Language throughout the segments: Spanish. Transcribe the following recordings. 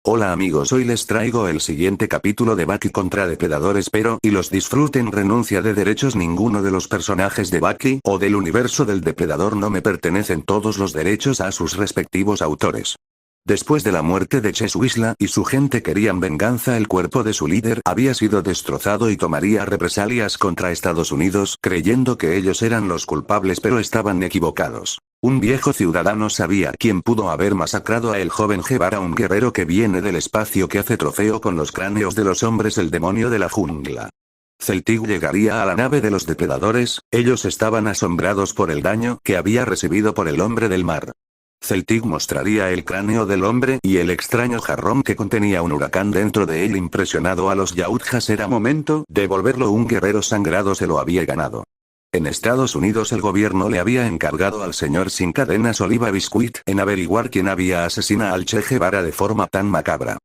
Hola amigos, hoy les traigo el siguiente capítulo de Baki contra Depredador, espero y los disfruten. Renuncia de derechos. Ninguno de los personajes de Baki o del universo del Depredador no me pertenecen, todos los derechos a sus respectivos autores. Después de la muerte de Cheswisla y su gente querían venganza, el cuerpo de su líder había sido destrozado y tomaría represalias contra Estados Unidos, creyendo que ellos eran los culpables, pero estaban equivocados. Un viejo ciudadano sabía quién pudo haber masacrado a el joven Guevara, un guerrero que viene del espacio que hace trofeo con los cráneos de los hombres, el demonio de la jungla. Celtic llegaría a la nave de los depredadores, ellos estaban asombrados por el daño que había recibido por el hombre del mar. Celtic mostraría el cráneo del hombre y el extraño jarrón que contenía un huracán dentro de él. Impresionado a los Yautjas, era momento de volverlo un guerrero sangrado, se lo había ganado. En Estados Unidos el gobierno le había encargado al señor sin cadenas Oliva Biscuit en averiguar quién había asesinado al Che Guevara de forma tan macabra.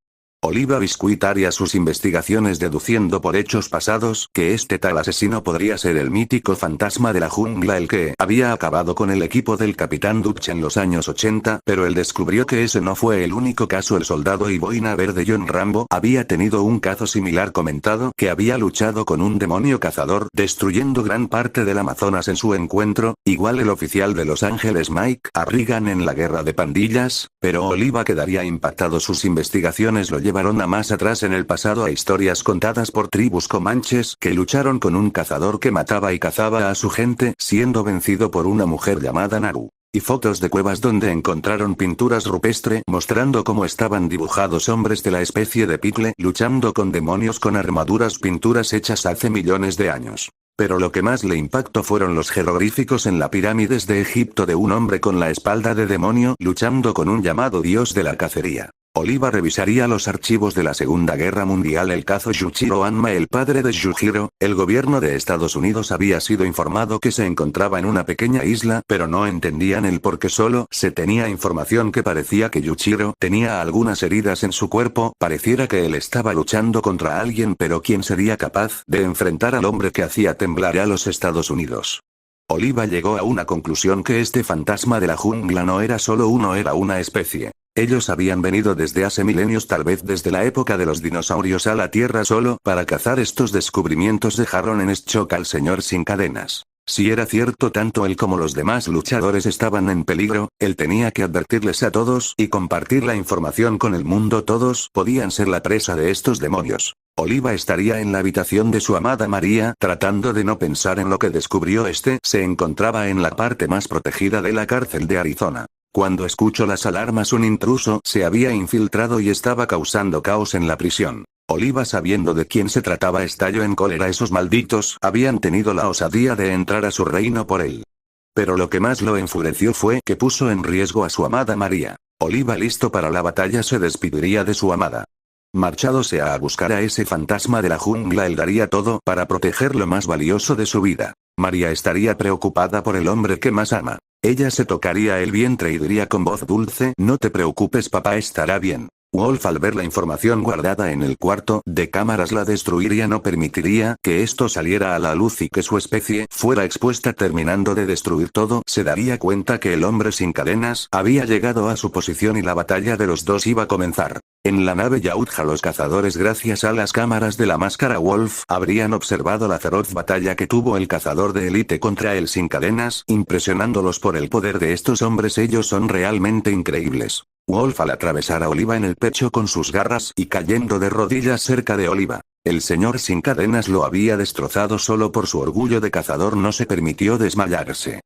Oliva Biscuit haría sus investigaciones deduciendo por hechos pasados que este tal asesino podría ser el mítico fantasma de la jungla, el que había acabado con el equipo del Capitán Dutch en los años 80, pero él descubrió que ese no fue el único caso. El soldado y boina verde John Rambo había tenido un caso similar, comentado que había luchado con un demonio cazador, destruyendo gran parte del Amazonas en su encuentro, igual el oficial de Los Ángeles Mike Harrigan en la guerra de pandillas, pero Oliva quedaría impactado. Sus investigaciones lo llevaron a más atrás en el pasado, a historias contadas por tribus comanches que lucharon con un cazador que mataba y cazaba a su gente, siendo vencido por una mujer llamada Naru. Y fotos de cuevas donde encontraron pinturas rupestre mostrando cómo estaban dibujados hombres de la especie de Picle luchando con demonios con armaduras, pinturas hechas hace millones de años. Pero lo que más le impactó fueron los jeroglíficos en las pirámides de Egipto de un hombre con la espalda de demonio luchando con un llamado dios de la cacería. Oliva revisaría los archivos de la Segunda Guerra Mundial. El caso Yujiro Hanma, el padre de Yujiro, el gobierno de Estados Unidos había sido informado que se encontraba en una pequeña isla, pero no entendían el por qué. Solo se tenía información que parecía que Yujiro tenía algunas heridas en su cuerpo, pareciera que él estaba luchando contra alguien, pero ¿quién sería capaz de enfrentar al hombre que hacía temblar a los Estados Unidos? Oliva llegó a una conclusión: que este fantasma de la jungla no era solo uno, era una especie. Ellos habían venido desde hace milenios, tal vez desde la época de los dinosaurios, a la Tierra solo para cazar. Estos descubrimientos dejaron en shock al señor sin cadenas. Si era cierto, tanto él como los demás luchadores estaban en peligro, él tenía que advertirles a todos y compartir la información con el mundo. Todos podían ser la presa de estos demonios. Oliva estaría en la habitación de su amada María, tratando de no pensar en lo que descubrió. Se encontraba en la parte más protegida de la cárcel de Arizona. Cuando escuchó las alarmas, un intruso se había infiltrado y estaba causando caos en la prisión. Oliva, sabiendo de quién se trataba, estalló en cólera. Esos malditos habían tenido la osadía de entrar a su reino por él. Pero lo que más lo enfureció fue que puso en riesgo a su amada María. Oliva, listo para la batalla, se despediría de su amada. Marchándose a buscar a ese fantasma de la jungla, él daría todo para proteger lo más valioso de su vida. María estaría preocupada por el hombre que más ama. Ella se tocaría el vientre y diría con voz dulce: no te preocupes, papá estará bien. Wolf, al ver la información guardada en el cuarto de cámaras, la destruiría, no permitiría que esto saliera a la luz y que su especie fuera expuesta. Terminando de destruir todo, se daría cuenta que el hombre sin cadenas había llegado a su posición y la batalla de los dos iba a comenzar. En la nave Yautja, los cazadores, gracias a las cámaras de la máscara Wolf, habrían observado la feroz batalla que tuvo el cazador de élite contra el sin cadenas, impresionándolos por el poder de estos hombres. Ellos son realmente increíbles. Wolf, al atravesar a Oliva en el pecho con sus garras y cayendo de rodillas cerca de Oliva, el señor sin cadenas lo había destrozado. Solo por su orgullo de cazador no se permitió desmayarse.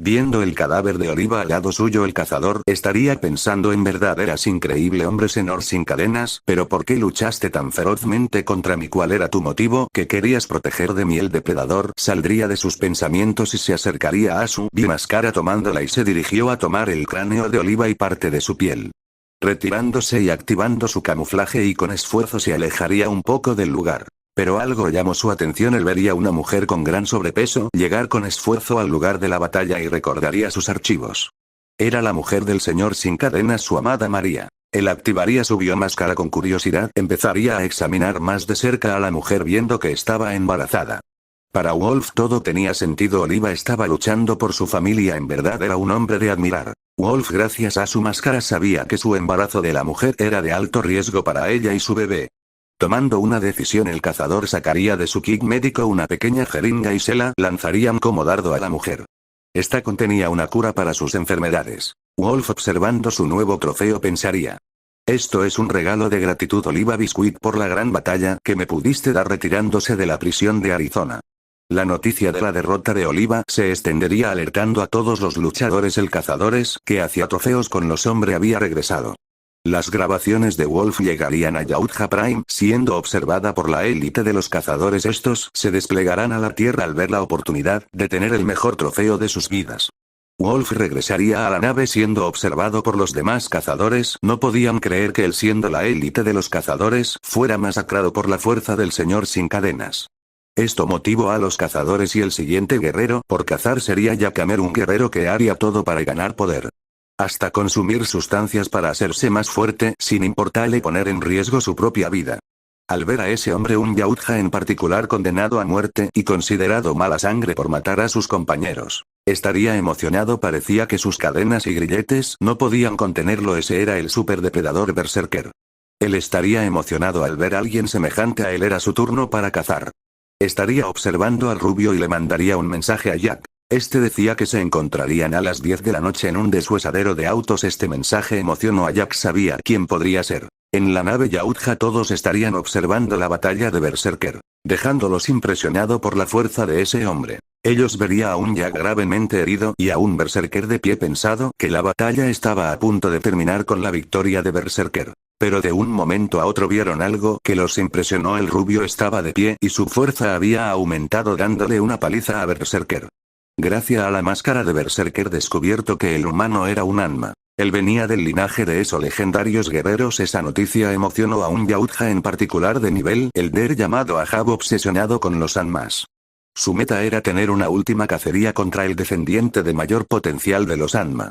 Viendo el cadáver de Oliva al lado suyo, el cazador estaría pensando: en verdad eras increíble, hombre señor sin cadenas, pero ¿por qué luchaste tan ferozmente contra mí? ¿Cuál era tu motivo? ¿Que querías proteger de mí? El depredador saldría de sus pensamientos y se acercaría a su máscara tomándola y se dirigió a tomar el cráneo de Oliva y parte de su piel. Retirándose y activando su camuflaje, y con esfuerzo se alejaría un poco del lugar. Pero algo llamó su atención: él vería una mujer con gran sobrepeso llegar con esfuerzo al lugar de la batalla y recordaría sus archivos. Era la mujer del señor sin cadenas, su amada María. Él activaría su biomáscara con curiosidad, empezaría a examinar más de cerca a la mujer viendo que estaba embarazada. Para Wolf todo tenía sentido. Oliva estaba luchando por su familia, en verdad era un hombre de admirar. Wolf, gracias a su máscara, sabía que su embarazo de la mujer era de alto riesgo para ella y su bebé. Tomando una decisión, el cazador sacaría de su kit médico una pequeña jeringa y se la lanzarían como dardo a la mujer. Esta contenía una cura para sus enfermedades. Wolf, observando su nuevo trofeo, pensaría: esto es un regalo de gratitud, Oliva Biscuit, por la gran batalla que me pudiste dar retirándose de la prisión de Arizona. La noticia de la derrota de Oliva se extendería alertando a todos los luchadores cazadores que hacía trofeos con los hombres había regresado. Las grabaciones de Wolf llegarían a Yautja Prime, siendo observada por la élite de los cazadores. Estos se desplegarán a la tierra al ver la oportunidad de tener el mejor trofeo de sus vidas. Wolf regresaría a la nave siendo observado por los demás cazadores. No podían creer que él, siendo la élite de los cazadores, fuera masacrado por la fuerza del Señor sin cadenas. Esto motivó a los cazadores y el siguiente guerrero por cazar sería Yakamer, un guerrero que haría todo para ganar poder. Hasta consumir sustancias para hacerse más fuerte sin importarle poner en riesgo su propia vida. Al ver a ese hombre, un Yautja en particular condenado a muerte y considerado mala sangre por matar a sus compañeros, estaría emocionado. Parecía que sus cadenas y grilletes no podían contenerlo. Ese era el superdepredador berserker. Él estaría emocionado al ver a alguien semejante a él. Era su turno para cazar. Estaría observando al rubio y le mandaría un mensaje a Jack. Este decía que se encontrarían a las 10 de la noche en un deshuesadero de autos. Este mensaje emocionó a Jack. Sabía quién podría ser. En la nave Yautja todos estarían observando la batalla de Berserker, dejándolos impresionado por la fuerza de ese hombre. Ellos verían a un Jack gravemente herido y a un Berserker de pie. Pensado que la batalla estaba a punto de terminar con la victoria de Berserker. Pero de un momento a otro vieron algo que los impresionó. El rubio estaba de pie y su fuerza había aumentado, dándole una paliza a Berserker. Gracias a la máscara de Berserker descubierto que el humano era un Anma. Él venía del linaje de esos legendarios guerreros. Esa noticia emocionó a un Yautja en particular de nivel Elder llamado Ahab, obsesionado con los Anmas. Su meta era tener una última cacería contra el descendiente de mayor potencial de los Anma.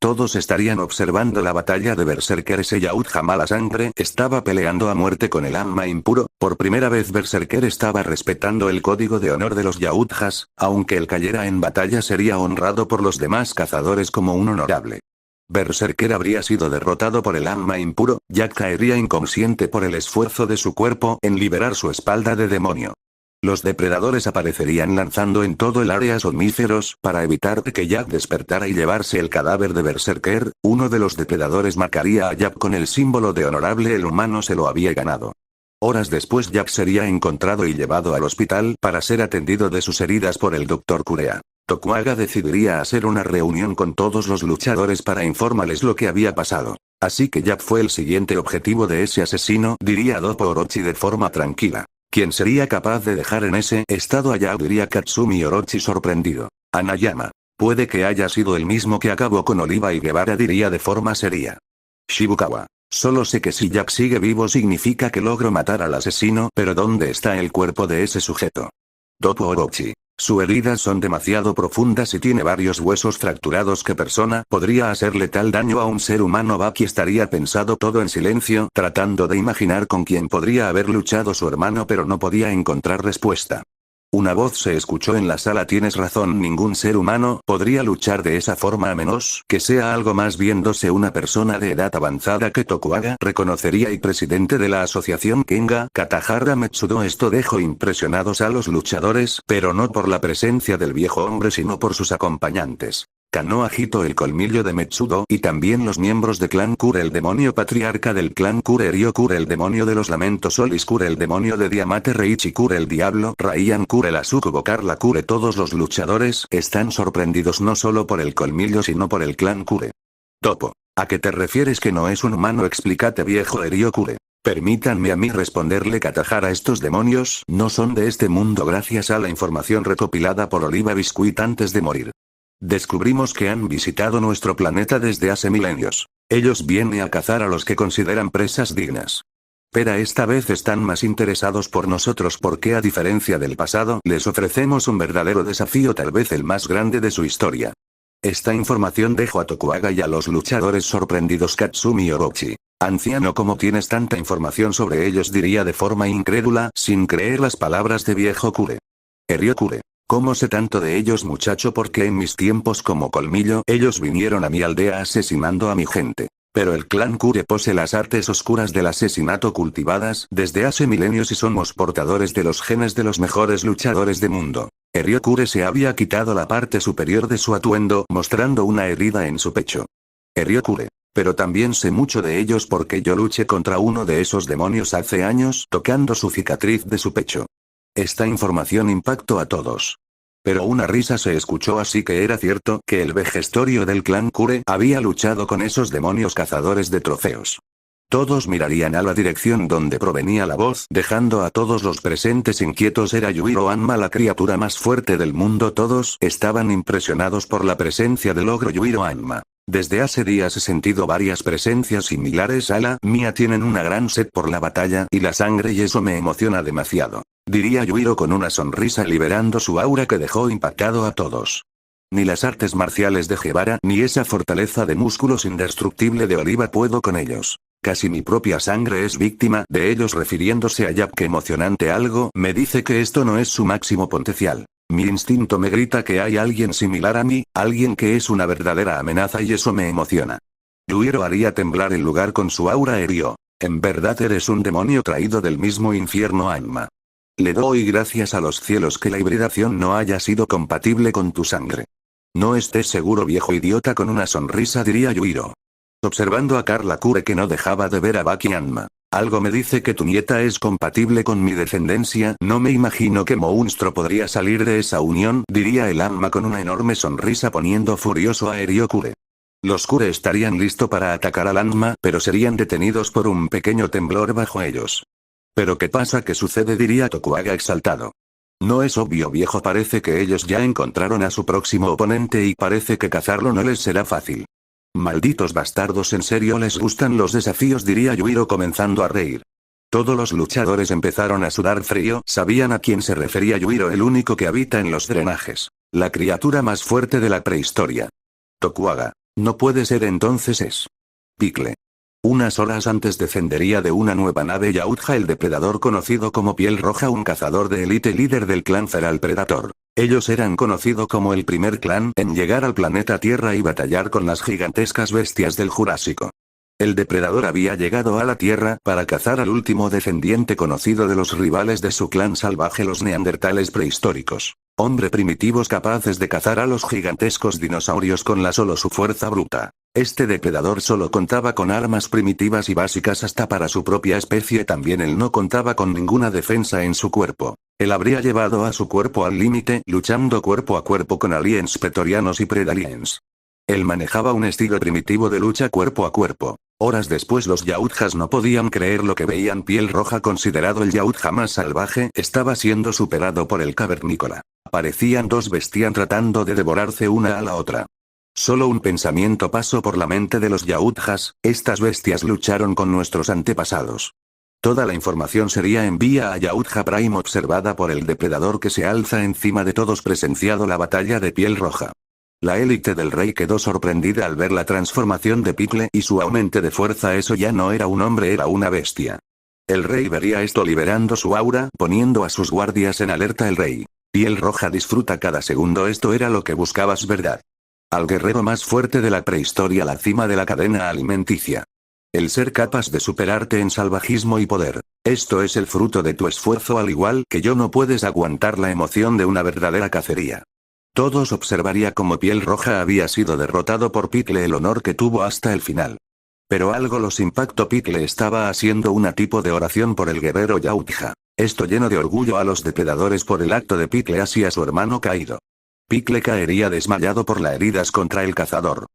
Todos estarían observando la batalla de Berserker. Ese Yautja mala sangre estaba peleando a muerte con el Anma impuro. Por primera vez Berserker estaba respetando el código de honor de los Yautjas. Aunque él cayera en batalla sería honrado por los demás cazadores como un honorable. Berserker habría sido derrotado por el Anma impuro. Jack caería inconsciente por el esfuerzo de su cuerpo en liberar su espalda de demonio. Los depredadores aparecerían lanzando en todo el área somníferos para evitar que Jack despertara y llevarse el cadáver de Berserker. Uno de los depredadores marcaría a Jack con el símbolo de honorable. El humano se lo había ganado. Horas después Jack sería encontrado y llevado al hospital para ser atendido de sus heridas por el Dr. Kurea. Tokugawa decidiría hacer una reunión con todos los luchadores para informarles lo que había pasado. Así que Jack fue el siguiente objetivo de ese asesino, diría Doppo Orochi de forma tranquila. ¿Quién sería capaz de dejar en ese estado a Jack?, diría Katsumi Orochi sorprendido. Anayama. Puede que haya sido el mismo que acabó con Oliva y Guevara, diría de forma seria. Shibukawa. Solo sé que si Jack sigue vivo significa que logro matar al asesino, pero ¿dónde está el cuerpo de ese sujeto? Doppo Orochi. Sus heridas son demasiado profundas y tiene varios huesos fracturados. ¿Qué persona podría hacerle tal daño a un ser humano? Baki estaría pensado todo en silencio, tratando de imaginar con quién podría haber luchado su hermano, pero no podía encontrar respuesta. Una voz se escuchó en la sala: tienes razón, ningún ser humano podría luchar de esa forma a menos que sea algo más, viéndose una persona de edad avanzada que Tokugawa reconocería y presidente de la asociación Kenga, Katahara Metsudo. Esto dejó impresionados a los luchadores, pero no por la presencia del viejo hombre sino por sus acompañantes. Kano agitó el colmillo de Metsudo y también los miembros de Clan Kure, el demonio patriarca del Clan Kure, Ryokure el demonio de los lamentos, Olis Kure el demonio de Diamante, Reichi Kure el diablo, Raian Kure la sucubo, Carla Kure. Todos los luchadores están sorprendidos no solo por el colmillo sino por el Clan Kure. Topo. ¿A qué te refieres que no es un humano? Explícate, viejo Ryokure. Permítanme a mí responderle, Katahara. Estos demonios no son de este mundo. Gracias a la información recopilada por Oliva Biscuit antes de morir, descubrimos que han visitado nuestro planeta desde hace milenios. Ellos vienen a cazar a los que consideran presas dignas. Pero esta vez están más interesados por nosotros porque, a diferencia del pasado, les ofrecemos un verdadero desafío, tal vez el más grande de su historia. Esta información dejó a Tokugawa y a los luchadores sorprendidos. Katsumi Orochi. Anciano, ¿cómo tienes tanta información sobre ellos?, diría de forma incrédula, sin creer las palabras de viejo Kure. Ryokure. ¿Cómo sé tanto de ellos, muchacho? Porque en mis tiempos como colmillo, ellos vinieron a mi aldea asesinando a mi gente. Pero el clan Kure posee las artes oscuras del asesinato cultivadas desde hace milenios y somos portadores de los genes de los mejores luchadores del mundo. Ryokure se había quitado la parte superior de su atuendo, mostrando una herida en su pecho. Ryokure. Pero también sé mucho de ellos porque yo luché contra uno de esos demonios hace años, tocando su cicatriz de su pecho. Esta información impactó a todos. Pero una risa se escuchó, así que era cierto que el vejestorio del clan Kure había luchado con esos demonios cazadores de trofeos. Todos mirarían a la dirección donde provenía la voz, dejando a todos los presentes inquietos. Era Yuiro Hanma, la criatura más fuerte del mundo. Todos estaban impresionados por la presencia del ogro Yuiro Hanma. Desde hace días he sentido varias presencias similares a la mía. Tienen una gran sed por la batalla y la sangre y eso me emociona demasiado, diría Yuiro con una sonrisa, liberando su aura que dejó impactado a todos. Ni las artes marciales de Guevara ni esa fortaleza de músculos indestructible de Oliva puedo con ellos. Casi mi propia sangre es víctima de ellos, refiriéndose a Jack. Qué emocionante. Algo me dice que esto no es su máximo potencial. Mi instinto me grita que hay alguien similar a mí, alguien que es una verdadera amenaza y eso me emociona. Yuiro haría temblar el lugar con su aura aéreo. En verdad eres un demonio traído del mismo infierno, Hanma. Le doy gracias a los cielos que la hibridación no haya sido compatible con tu sangre. No estés seguro, viejo idiota, con una sonrisa diría Yuiro. Observando a Carla Kure, que no dejaba de ver a Baki Hanma. Algo me dice que tu nieta es compatible con mi descendencia. No me imagino qué monstruo podría salir de esa unión, diría el Hanma con una enorme sonrisa, poniendo furioso a Ryokure. Los Kure estarían listos para atacar al Hanma, pero serían detenidos por un pequeño temblor bajo ellos. ¿Pero qué pasa? ¿Qué sucede?, diría Tokugawa exaltado. No es obvio, viejo. Parece que ellos ya encontraron a su próximo oponente y parece que cazarlo no les será fácil. Malditos bastardos, ¿en serio les gustan los desafíos?, diría Yuiro comenzando a reír. Todos los luchadores empezaron a sudar frío. Sabían a quién se refería Yuiro, el único que habita en los drenajes. La criatura más fuerte de la prehistoria. Tokugawa. No puede ser, entonces es Pickle. Unas horas antes descendería de una nueva nave Yautja, el depredador conocido como Piel Roja, un cazador de élite líder del clan Feral Predator. Ellos eran conocidos como el primer clan en llegar al planeta Tierra y batallar con las gigantescas bestias del Jurásico. El depredador había llegado a la Tierra para cazar al último descendiente conocido de los rivales de su clan salvaje, los neandertales prehistóricos. Hombres primitivos capaces de cazar a los gigantescos dinosaurios con la solo su fuerza bruta. Este depredador solo contaba con armas primitivas y básicas hasta para su propia especie. También él no contaba con ninguna defensa en su cuerpo. Él habría llevado a su cuerpo al límite, luchando cuerpo a cuerpo con aliens pretorianos y predaliens. Él manejaba un estilo primitivo de lucha cuerpo a cuerpo. Horas después los Yautjas no podían creer lo que veían. Piel Roja, considerado el Yautja más salvaje, estaba siendo superado por el cavernícola. Parecían dos bestias tratando de devorarse una a la otra. Solo un pensamiento pasó por la mente de los Yautjas: estas bestias lucharon con nuestros antepasados. Toda la información sería envía a Yautja Prime, observada por el depredador que se alza encima de todos. Presenciado la batalla de Piel Roja. La élite del rey quedó sorprendida al ver la transformación de Pickle y su aumento de fuerza. Eso ya no era un hombre, era una bestia. El rey vería esto liberando su aura, poniendo a sus guardias en alerta. El rey. Piel Roja disfruta cada segundo. Esto era lo que buscabas, ¿verdad? Al guerrero más fuerte de la prehistoria, la cima de la cadena alimenticia. El ser capaz de superarte en salvajismo y poder. Esto es el fruto de tu esfuerzo. Al igual que yo, no puedes aguantar la emoción de una verdadera cacería. Todos observaría cómo Piel Roja había sido derrotado por Pickle, el honor que tuvo hasta el final. Pero algo los impactó. Pickle estaba haciendo una tipo de oración por el guerrero Yautja. Esto llenó de orgullo a los depredadores por el acto de Pickle hacia su hermano caído. Pickle caería desmayado por las heridas contra el cazador.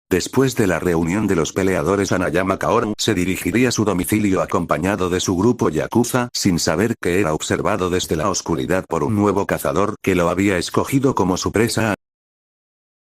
Después de la reunión de los peleadores, Hanayama Kaoru se dirigiría a su domicilio acompañado de su grupo Yakuza, sin saber que era observado desde la oscuridad por un nuevo cazador que lo había escogido como su presa.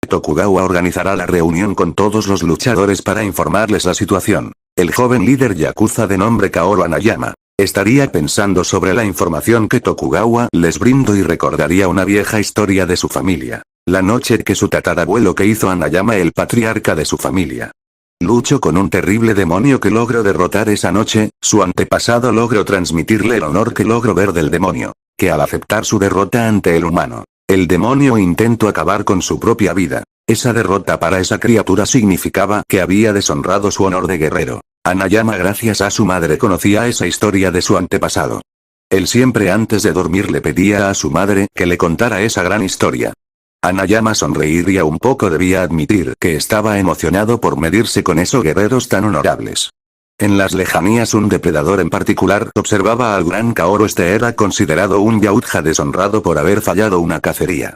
Tokugawa organizará la reunión con todos los luchadores para informarles la situación. El joven líder Yakuza de nombre Kaoru Hanayama estaría pensando sobre la información que Tokugawa les brindó y recordaría una vieja historia de su familia. La noche que su tatarabuelo que hizo Hanayama el patriarca de su familia. Luchó con un terrible demonio que logró derrotar esa noche. Su antepasado logró transmitirle el honor que logró ver del demonio, que al aceptar su derrota ante el humano, El demonio intentó acabar con su propia vida. Esa derrota para esa criatura significaba que había deshonrado su honor de guerrero. Hanayama gracias a su madre conocía esa historia de su antepasado. Él siempre antes de dormir le pedía a su madre que le contara esa gran historia. Hanayama sonreiría un poco, debía admitir que estaba emocionado por medirse con esos guerreros tan honorables. En las lejanías un depredador en particular observaba al gran Kaoru. Este era considerado un Yautja deshonrado por haber fallado una cacería.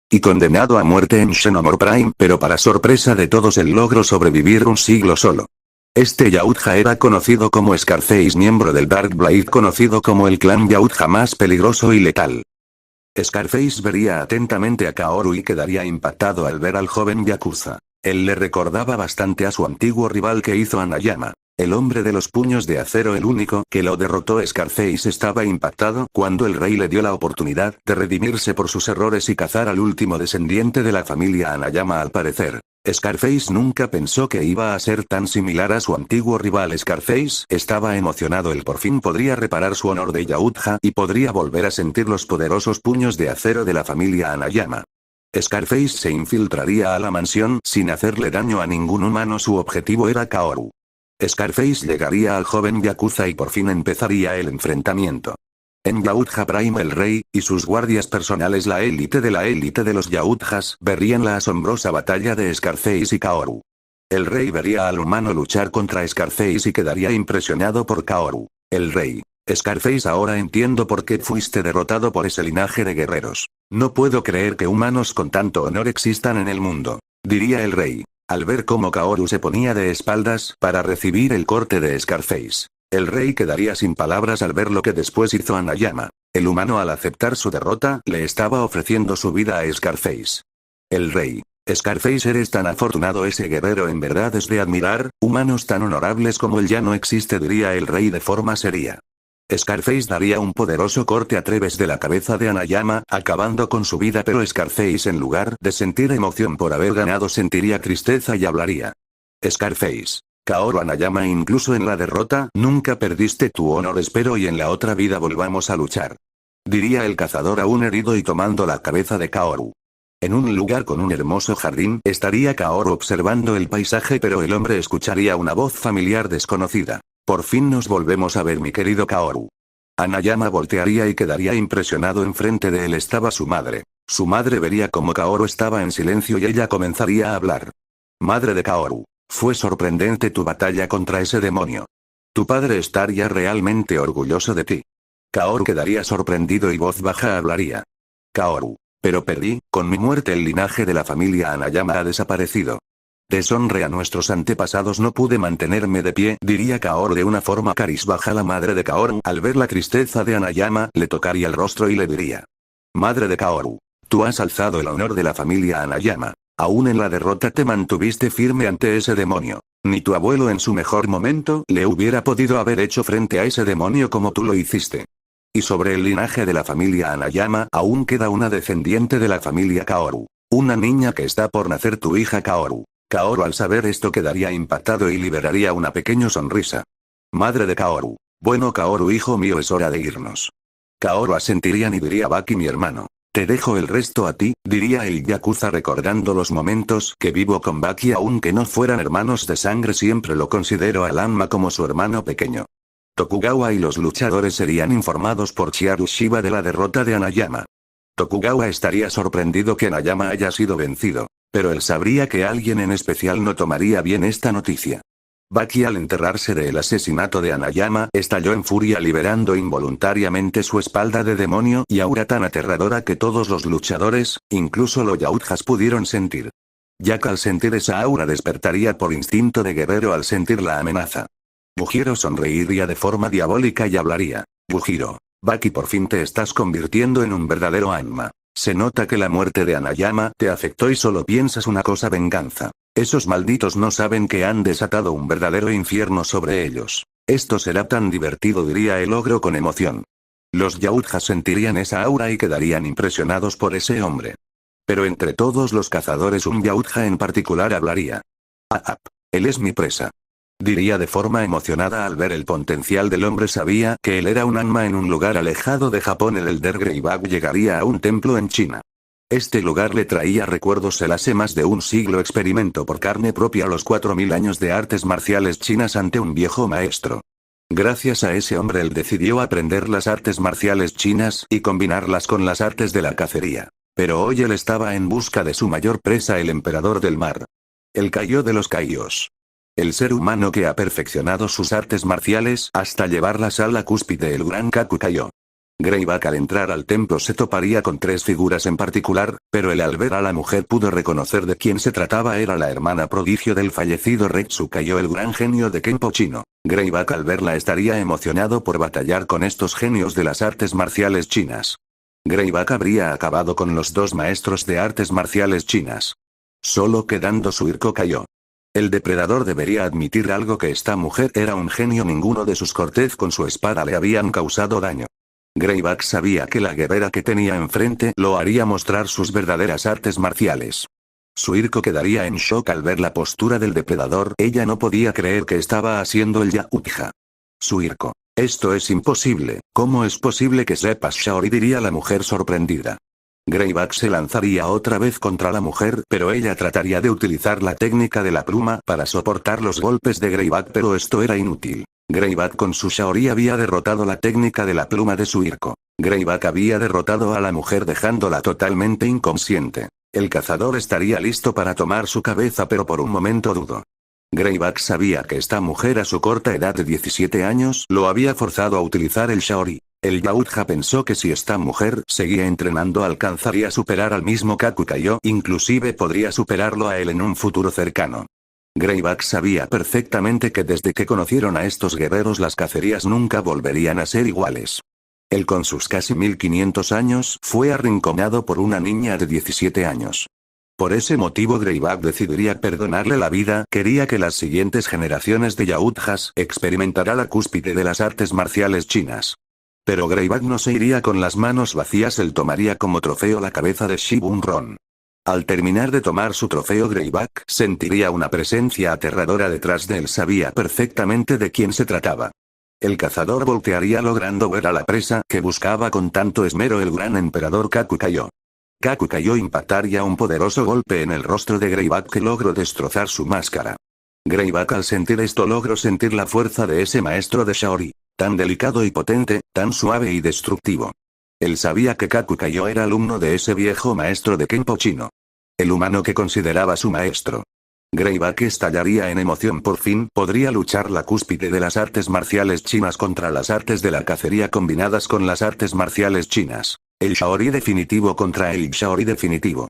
Y condenado a muerte en Xenomorph Prime, pero para sorpresa de todos él logró sobrevivir un siglo solo. Este Yautja era conocido como Scarface, miembro del Dark Blade, conocido como el clan Yautja más peligroso y letal. Scarface vería atentamente a Kaoru y quedaría impactado al ver al joven yakuza. Él le recordaba bastante a su antiguo rival que hizo Hanayama, el hombre de los puños de acero, el único que lo derrotó. Scarface estaba impactado cuando el rey le dio la oportunidad de redimirse por sus errores y cazar al último descendiente de la familia Hanayama. Al parecer, Scarface nunca pensó que iba a ser tan similar a su antiguo rival. Scarface estaba emocionado, él por fin podría reparar su honor de Yautja y podría volver a sentir los poderosos puños de acero de la familia Hanayama. Scarface se infiltraría a la mansión sin hacerle daño a ningún humano. Su objetivo era Kaoru. Scarface llegaría al joven yakuza y por fin empezaría el enfrentamiento. En Yautja Prime el rey y sus guardias personales, la élite de los Yautjas, verían la asombrosa batalla de Scarface y Kaoru. El rey vería al humano luchar contra Scarface y quedaría impresionado por Kaoru. El rey: Scarface, ahora entiendo por qué fuiste derrotado por ese linaje de guerreros. No puedo creer que humanos con tanto honor existan en el mundo, diría el rey, al ver cómo Kaoru se ponía de espaldas para recibir el corte de Scarface. El rey quedaría sin palabras al ver lo que después hizo Hanayama. El humano, al aceptar su derrota, le estaba ofreciendo su vida a Scarface. El rey: Scarface, eres tan afortunado, ese guerrero en verdad es de admirar, humanos tan honorables como él ya no existe, diría el rey de forma seria. Scarface daría un poderoso corte a través de la cabeza de Hanayama, acabando con su vida, pero Scarface, en lugar de sentir emoción por haber ganado, sentiría tristeza y hablaría. Scarface: Kaoru Hanayama, incluso en la derrota, nunca perdiste tu honor, espero y en la otra vida volvamos a luchar. Diría el cazador aún herido y tomando la cabeza de Kaoru. En un lugar con un hermoso jardín, estaría Kaoru observando el paisaje, pero el hombre escucharía una voz familiar desconocida. Por fin nos volvemos a ver, mi querido Kaoru. Hanayama voltearía y quedaría impresionado. Enfrente de él estaba su madre. Su madre vería cómo Kaoru estaba en silencio y ella comenzaría a hablar. Madre de Kaoru: fue sorprendente tu batalla contra ese demonio. Tu padre estaría realmente orgulloso de ti. Kaoru quedaría sorprendido y voz baja hablaría. Kaoru: pero perdí, con mi muerte el linaje de la familia Hanayama ha desaparecido. Deshonré a nuestros antepasados, no pude mantenerme de pie, diría Kaoru de una forma cabizbaja. La madre de Kaoru, al ver la tristeza de Hanayama, le tocaría el rostro y le diría. Madre de Kaoru: tú has alzado el honor de la familia Hanayama. Aún en la derrota te mantuviste firme ante ese demonio. Ni tu abuelo en su mejor momento le hubiera podido haber hecho frente a ese demonio como tú lo hiciste. Y sobre el linaje de la familia Hanayama, aún queda una descendiente de la familia Kaoru. Una niña que está por nacer, tu hija Kaoru. Kaoru, al saber esto, quedaría impactado y liberaría una pequeña sonrisa. Madre de Kaoru: bueno Kaoru, hijo mío, es hora de irnos. Kaoru asentiría y diría: Baki, mi hermano. Te dejo el resto a ti, diría el yakuza recordando los momentos que vivo con Baki. Aunque no fueran hermanos de sangre, siempre lo considero al alma como su hermano pequeño. Tokugawa y los luchadores serían informados por Chiharu Shiba de la derrota de Hanayama. Tokugawa estaría sorprendido que Hanayama haya sido vencido, pero él sabría que alguien en especial no tomaría bien esta noticia. Baki, al enterarse del asesinato de Hanayama, estalló en furia, liberando involuntariamente su espalda de demonio y aura tan aterradora que todos los luchadores, incluso los Yautjas, pudieron sentir. Ya que al sentir esa aura despertaría por instinto de guerrero al sentir la amenaza. Bujiro sonreiría de forma diabólica y hablaría. Bujiro: Baki, por fin te estás convirtiendo en un verdadero alma. Se nota que la muerte de Hanayama te afectó y solo piensas una cosa: venganza. Esos malditos no saben que han desatado un verdadero infierno sobre ellos. Esto será tan divertido, diría el ogro con emoción. Los Yautjas sentirían esa aura y quedarían impresionados por ese hombre. Pero entre todos los cazadores, un Yautja en particular hablaría. Él es mi presa. Diría de forma emocionada al ver el potencial del hombre. Sabía que él era un alma en un lugar alejado de Japón. El Elder Greybag llegaría a un templo en China. Este lugar le traía recuerdos. El hace más de un siglo experimentó por carne propia los 4000 años de artes marciales chinas ante un viejo maestro. Gracias a ese hombre él decidió aprender las artes marciales chinas y combinarlas con las artes de la cacería. Pero hoy él estaba en busca de su mayor presa, el emperador del mar. El Kaio de los Kaios. El ser humano que ha perfeccionado sus artes marciales hasta llevarlas a la cúspide, el gran Kaku Kaio. Greyback al entrar al templo se toparía con tres figuras en particular, pero él al ver a la mujer pudo reconocer de quién se trataba. Era la hermana prodigio del fallecido Rey Tsukayo, el gran genio de Kenpo chino. Greyback al verla estaría emocionado por batallar con estos genios de las artes marciales chinas. Greyback habría acabado con los dos maestros de artes marciales chinas. Solo quedando Suirko Kaio. El depredador debería admitir algo, que esta mujer era un genio. Ninguno de sus cortez con su espada le habían causado daño. Greyback sabía que la guerrera que tenía enfrente lo haría mostrar sus verdaderas artes marciales. Suirko quedaría en shock al ver la postura del depredador. Ella no podía creer que estaba haciendo el Yautja. Suirko, esto es imposible. ¿Cómo es posible que sepas Shaori?, diría la mujer sorprendida. Greyback se lanzaría otra vez contra la mujer, pero ella trataría de utilizar la técnica de la pluma para soportar los golpes de Greyback, pero esto era inútil. Greyback con su Shaori había derrotado la técnica de la pluma de Suirko. Greyback había derrotado a la mujer dejándola totalmente inconsciente. El cazador estaría listo para tomar su cabeza, pero por un momento dudó. Greyback sabía que esta mujer a su corta edad de 17 años lo había forzado a utilizar el Shaori. El Yautja pensó que si esta mujer seguía entrenando alcanzaría a superar al mismo Kaku Kaio, inclusive podría superarlo a él en un futuro cercano. Greyback sabía perfectamente que desde que conocieron a estos guerreros las cacerías nunca volverían a ser iguales. Él con sus casi 1500 años fue arrinconado por una niña de 17 años. Por ese motivo Greyback decidiría perdonarle la vida. Quería que las siguientes generaciones de Yautjas experimentaran la cúspide de las artes marciales chinas. Pero Greyback no se iría con las manos vacías. Él tomaría como trofeo la cabeza de Shibun Ron. Al terminar de tomar su trofeo, Greyback sentiría una presencia aterradora detrás de él. Sabía perfectamente de quién se trataba. El cazador voltearía logrando ver a la presa que buscaba con tanto esmero, el gran emperador Kaku Kaio. Kaku Kaio impactaría un poderoso golpe en el rostro de Greyback que logró destrozar su máscara. Greyback al sentir esto logró sentir la fuerza de ese maestro de Shaori, tan delicado y potente, tan suave y destructivo. Él sabía que Kaku Kaio era alumno de ese viejo maestro de Kenpo chino. El humano que consideraba su maestro. Greyback estallaría en emoción. Por fin podría luchar la cúspide de las artes marciales chinas contra las artes de la cacería combinadas con las artes marciales chinas. El Shaori definitivo contra el Shaori definitivo.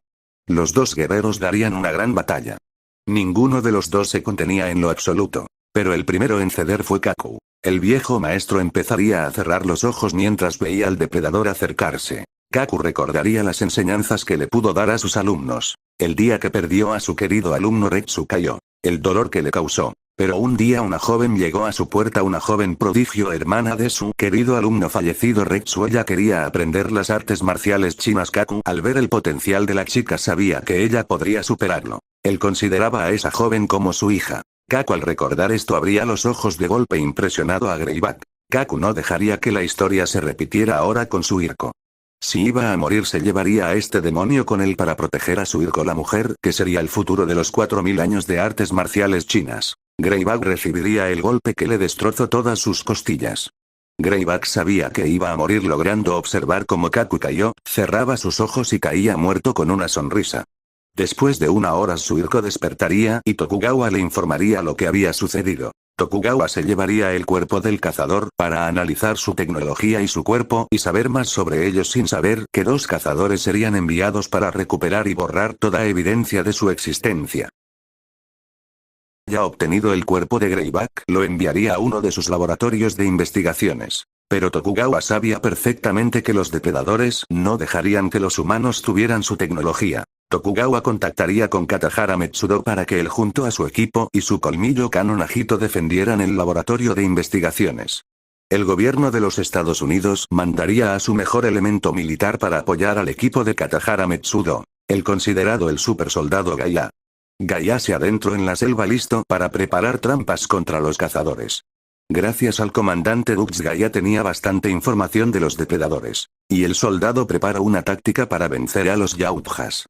Los dos guerreros darían una gran batalla. Ninguno de los dos se contenía en lo absoluto. Pero el primero en ceder fue Kaku. El viejo maestro empezaría a cerrar los ojos mientras veía al depredador acercarse. Kaku recordaría las enseñanzas que le pudo dar a sus alumnos. El día que perdió a su querido alumno Rei Tsukayo. El dolor que le causó. Pero un día una joven llegó a su puerta, una joven prodigio, hermana de su querido alumno fallecido Rei Tsu. Ella quería aprender las artes marciales chinas. Kaku, al ver el potencial de la chica, sabía que ella podría superarlo. Él consideraba a esa joven como su hija. Kaku al recordar esto abría los ojos de golpe, impresionado a Greyback. Kaku no dejaría que la historia se repitiera ahora con Suirko. Si iba a morir se llevaría a este demonio con él para proteger a Suirko, la mujer que sería el futuro de los 4000 años de artes marciales chinas. Greyback recibiría el golpe que le destrozó todas sus costillas. Greyback sabía que iba a morir, logrando observar cómo Kaku Kaio cerraba sus ojos y caía muerto con una sonrisa. Después de una hora Suirko despertaría y Tokugawa le informaría lo que había sucedido. Tokugawa se llevaría el cuerpo del cazador para analizar su tecnología y su cuerpo y saber más sobre ellos, sin saber que dos cazadores serían enviados para recuperar y borrar toda evidencia de su existencia. Ya obtenido el cuerpo de Greyback, lo enviaría a uno de sus laboratorios de investigaciones. Pero Tokugawa sabía perfectamente que los depredadores no dejarían que los humanos tuvieran su tecnología. Tokugawa contactaría con Katahara Metsudo para que él junto a su equipo y su colmillo canon Agito defendieran el laboratorio de investigaciones. El gobierno de los Estados Unidos mandaría a su mejor elemento militar para apoyar al equipo de Katahara Metsudo, el considerado el supersoldado Gaia. Gaia se adentró en la selva listo para preparar trampas contra los cazadores. Gracias al comandante Dux, Gaia tenía bastante información de los depredadores. Y el soldado prepara una táctica para vencer a los Yautjas.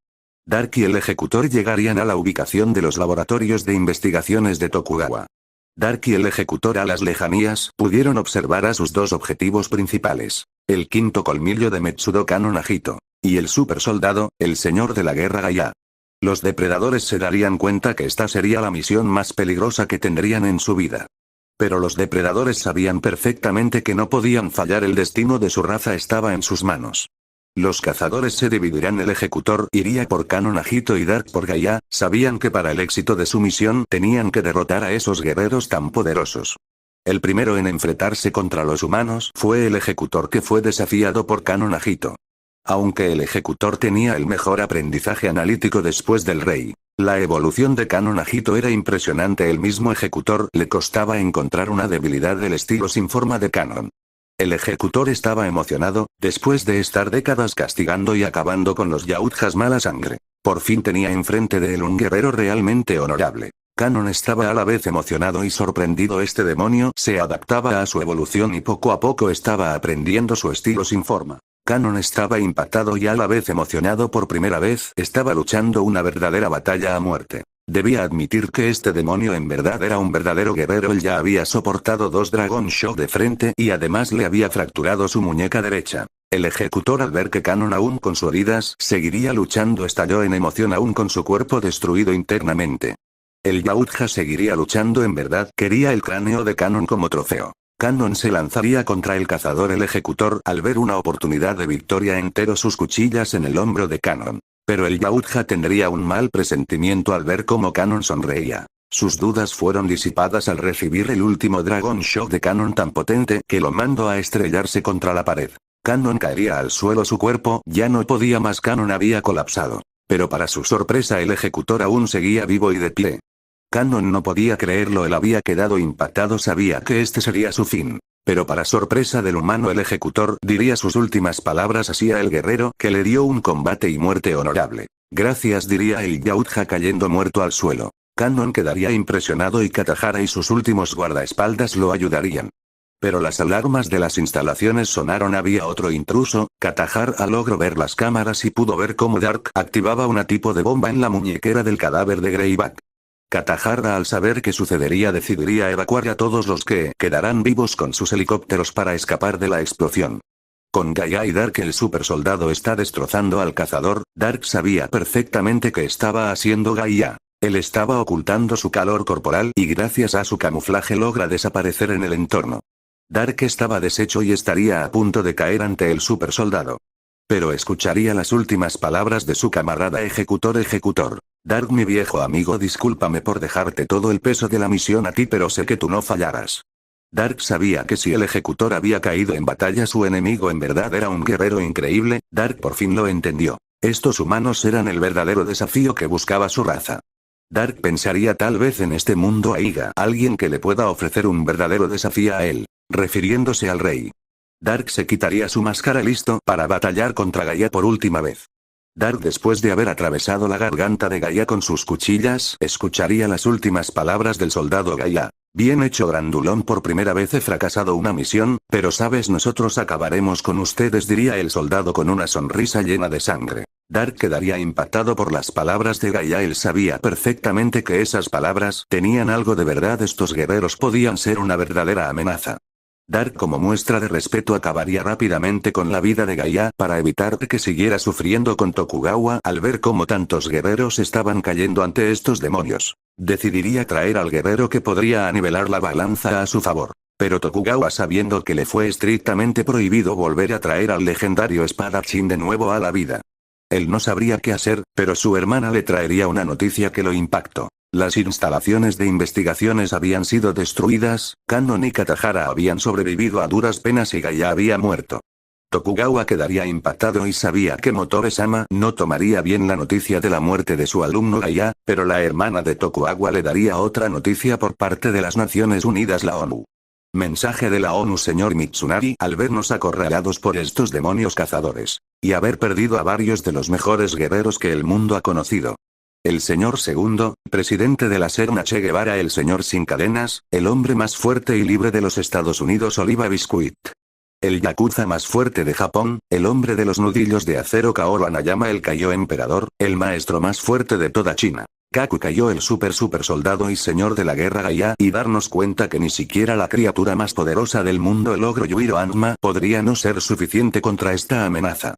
Dark y el ejecutor llegarían a la ubicación de los laboratorios de investigaciones de Tokugawa. Dark y el ejecutor a las lejanías pudieron observar a sus dos objetivos principales. El quinto colmillo de Metsudo Kanon Agito. Y el super soldado, el señor de la guerra Gaia. Los depredadores se darían cuenta que esta sería la misión más peligrosa que tendrían en su vida. Pero los depredadores sabían perfectamente que no podían fallar, el destino de su raza estaba en sus manos. Los cazadores se dividirán, el ejecutor iría por Kanon Agito y Dark por Gaia, sabían que para el éxito de su misión tenían que derrotar a esos guerreros tan poderosos. El primero en enfrentarse contra los humanos fue el ejecutor, que fue desafiado por Kanon Agito. Aunque el ejecutor tenía el mejor aprendizaje analítico después del rey, la evolución de Kanon Agito era impresionante, el mismo ejecutor le costaba encontrar una debilidad del estilo sin forma de Kanon. El ejecutor estaba emocionado, después de estar décadas castigando y acabando con los Yautjas mala sangre. Por fin tenía enfrente de él un guerrero realmente honorable. Kanon estaba a la vez emocionado y sorprendido, este demonio se adaptaba a su evolución y poco a poco estaba aprendiendo su estilo sin forma. Kanon estaba impactado y a la vez emocionado, por primera vez estaba luchando una verdadera batalla a muerte. Debía admitir que este demonio en verdad era un verdadero guerrero, él ya había soportado 2 Dragon Shock de frente y además le había fracturado su muñeca derecha. El ejecutor, al ver que Kanon aún con sus heridas seguiría luchando, estalló en emoción aún con su cuerpo destruido internamente. El Yautja seguiría luchando, en verdad quería el cráneo de Kanon como trofeo. Kanon se lanzaría contra el cazador, el ejecutor al ver una oportunidad de victoria enteró sus cuchillas en el hombro de Kanon. Pero el Yautja tendría un mal presentimiento al ver cómo Kanon sonreía. Sus dudas fueron disipadas al recibir el último Dragon Shock de Kanon tan potente que lo mandó a estrellarse contra la pared. Kanon caería al suelo, su cuerpo ya no podía más, Kanon había colapsado. Pero para su sorpresa el ejecutor aún seguía vivo y de pie. Kanon no podía creerlo, él había quedado impactado, sabía que este sería su fin. Pero para sorpresa del humano, el ejecutor diría sus últimas palabras así a el guerrero que le dio un combate y muerte honorable. Gracias, diría el Yautja cayendo muerto al suelo. Kanon quedaría impresionado y Katahara y sus últimos guardaespaldas lo ayudarían. Pero las alarmas de las instalaciones sonaron, había otro intruso. Katahara logró ver las cámaras y pudo ver cómo Dark activaba una tipo de bomba en la muñequera del cadáver de Greyback. Katahara, al saber qué sucedería, decidiría evacuar a todos los que quedarán vivos con sus helicópteros para escapar de la explosión. Con Gaia y Dark, el super soldado está destrozando al cazador. Dark sabía perfectamente qué estaba haciendo Gaia. Él estaba ocultando su calor corporal y gracias a su camuflaje logra desaparecer en el entorno. Dark estaba deshecho y estaría a punto de caer ante el super soldado. Pero escucharía las últimas palabras de su camarada ejecutor. Dark, mi viejo amigo, discúlpame por dejarte todo el peso de la misión a ti, pero sé que tú no fallarás. Dark sabía que si el ejecutor había caído en batalla, su enemigo en verdad era un guerrero increíble. Dark por fin lo entendió. Estos humanos eran el verdadero desafío que buscaba su raza. Dark pensaría, tal vez en este mundo haya alguien que le pueda ofrecer un verdadero desafío a él, refiriéndose al rey. Dark se quitaría su máscara listo para batallar contra Gaia por última vez. Dark, después de haber atravesado la garganta de Gaia con sus cuchillas, escucharía las últimas palabras del soldado Gaia. Bien hecho, grandulón, por primera vez he fracasado una misión, pero sabes, nosotros acabaremos con ustedes, diría el soldado con una sonrisa llena de sangre. Dark quedaría impactado por las palabras de Gaia, él sabía perfectamente que esas palabras tenían algo de verdad, estos guerreros podían ser una verdadera amenaza. Dark, como muestra de respeto, acabaría rápidamente con la vida de Gaia para evitar que siguiera sufriendo con Tokugawa al ver cómo tantos guerreros estaban cayendo ante estos demonios. Decidiría traer al guerrero que podría anivelar la balanza a su favor. Pero Tokugawa, sabiendo que le fue estrictamente prohibido volver a traer al legendario espadachín de nuevo a la vida. Él no sabría qué hacer, pero su hermana le traería una noticia que lo impactó. Las instalaciones de investigaciones habían sido destruidas, Kanon y Katahara habían sobrevivido a duras penas y Gaia había muerto. Tokugawa quedaría impactado y sabía que Motore-sama no tomaría bien la noticia de la muerte de su alumno Gaia, pero la hermana de Tokugawa le daría otra noticia por parte de las Naciones Unidas, la ONU. Mensaje de la ONU: señor Mitsunari, al vernos acorralados por estos demonios cazadores, y haber perdido a varios de los mejores guerreros que el mundo ha conocido. El señor segundo, presidente de la Serna Che Guevara, el señor sin cadenas, el hombre más fuerte y libre de los Estados Unidos, Oliva Biscuit. El yakuza más fuerte de Japón, el hombre de los nudillos de acero, Kaoru Hanayama, el Kaio emperador, el maestro más fuerte de toda China. Kaku Kaio, el super soldado y señor de la guerra Gaia, y darnos cuenta que ni siquiera la criatura más poderosa del mundo, el ogro Yuiro Anma, podría no ser suficiente contra esta amenaza.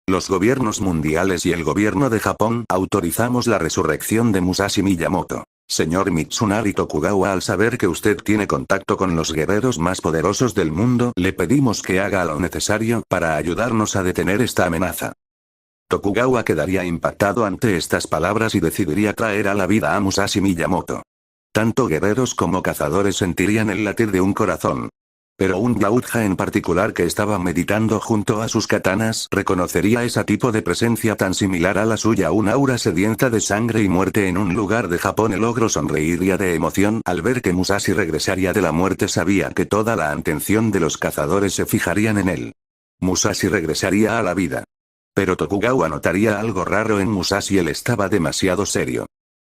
Los gobiernos mundiales y el gobierno de Japón autorizamos la resurrección de Musashi Miyamoto. Señor Mitsunari Tokugawa, al saber que usted tiene contacto con los guerreros más poderosos del mundo, le pedimos que haga lo necesario para ayudarnos a detener esta amenaza. Tokugawa quedaría impactado ante estas palabras y decidiría traer a la vida a Musashi Miyamoto. Tanto guerreros como cazadores sentirían el latir de un corazón. Pero un Yautja en particular que estaba meditando junto a sus katanas reconocería ese tipo de presencia tan similar a la suya, un aura sedienta de sangre y muerte en un lugar de Japón. El ogro sonreiría de emoción al ver que Musashi regresaría de la muerte. Sabía que toda la atención de los cazadores se fijarían en él. Musashi regresaría a la vida. Pero Tokugawa notaría algo raro en Musashi, él estaba demasiado serio.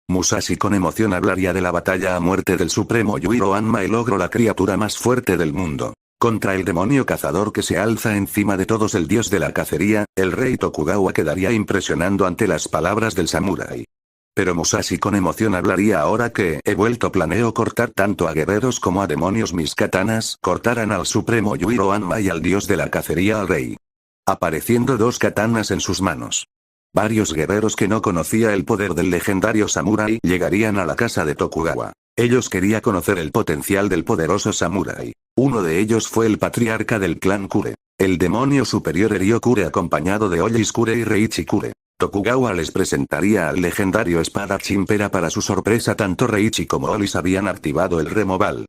Musashi con emoción hablaría de la batalla a muerte del supremo Yuiro Anma, el ogro, la criatura más fuerte del mundo, contra el demonio cazador que se alza encima de todos, el dios de la cacería. El rey Tokugawa quedaría impresionado ante las palabras del samurái. Pero Musashi con emoción hablaría: ahora que he vuelto, planeo cortar tanto a guerreros como a demonios. Mis katanas cortarán al supremo Yuiro Anma y al dios de la cacería, al rey. Apareciendo dos katanas en sus manos. Varios guerreros que no conocía el poder del legendario samurái llegarían a la casa de Tokugawa. Ellos querían conocer el potencial del poderoso samurái. Uno de ellos fue el patriarca del clan Kure, el demonio superior Eryo Kure, acompañado de Ollys Kure y Reichi Kure. Tokugawa les presentaría al legendario espadachín, pero para su sorpresa tanto Reichi como Ollys habían activado el removal.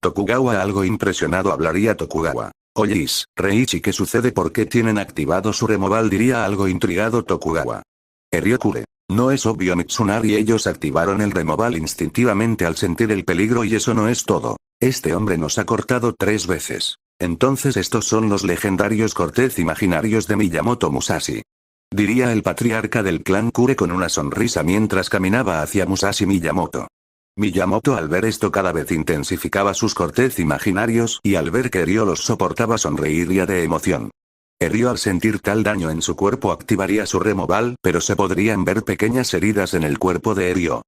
Tokugawa, algo impresionado, hablaría Tokugawa. Ollys, Reichi, ¿qué sucede? ¿Por qué tienen activado su removal?, diría algo intrigado Tokugawa. Eryo Kure. No es obvio, Mitsunari. Ellos activaron el removal instintivamente al sentir el peligro, y eso no es todo. Este hombre nos ha cortado 3 veces. Entonces estos son los legendarios cortez imaginarios de Miyamoto Musashi. Diría el patriarca del clan Kure con una sonrisa mientras caminaba hacia Musashi Miyamoto. Miyamoto, al ver esto, cada vez intensificaba sus cortez imaginarios, y al ver que Eryo los soportaba sonreiría de emoción. Eryo, al sentir tal daño en su cuerpo, activaría su removal, pero se podrían ver pequeñas heridas en el cuerpo de Eryo.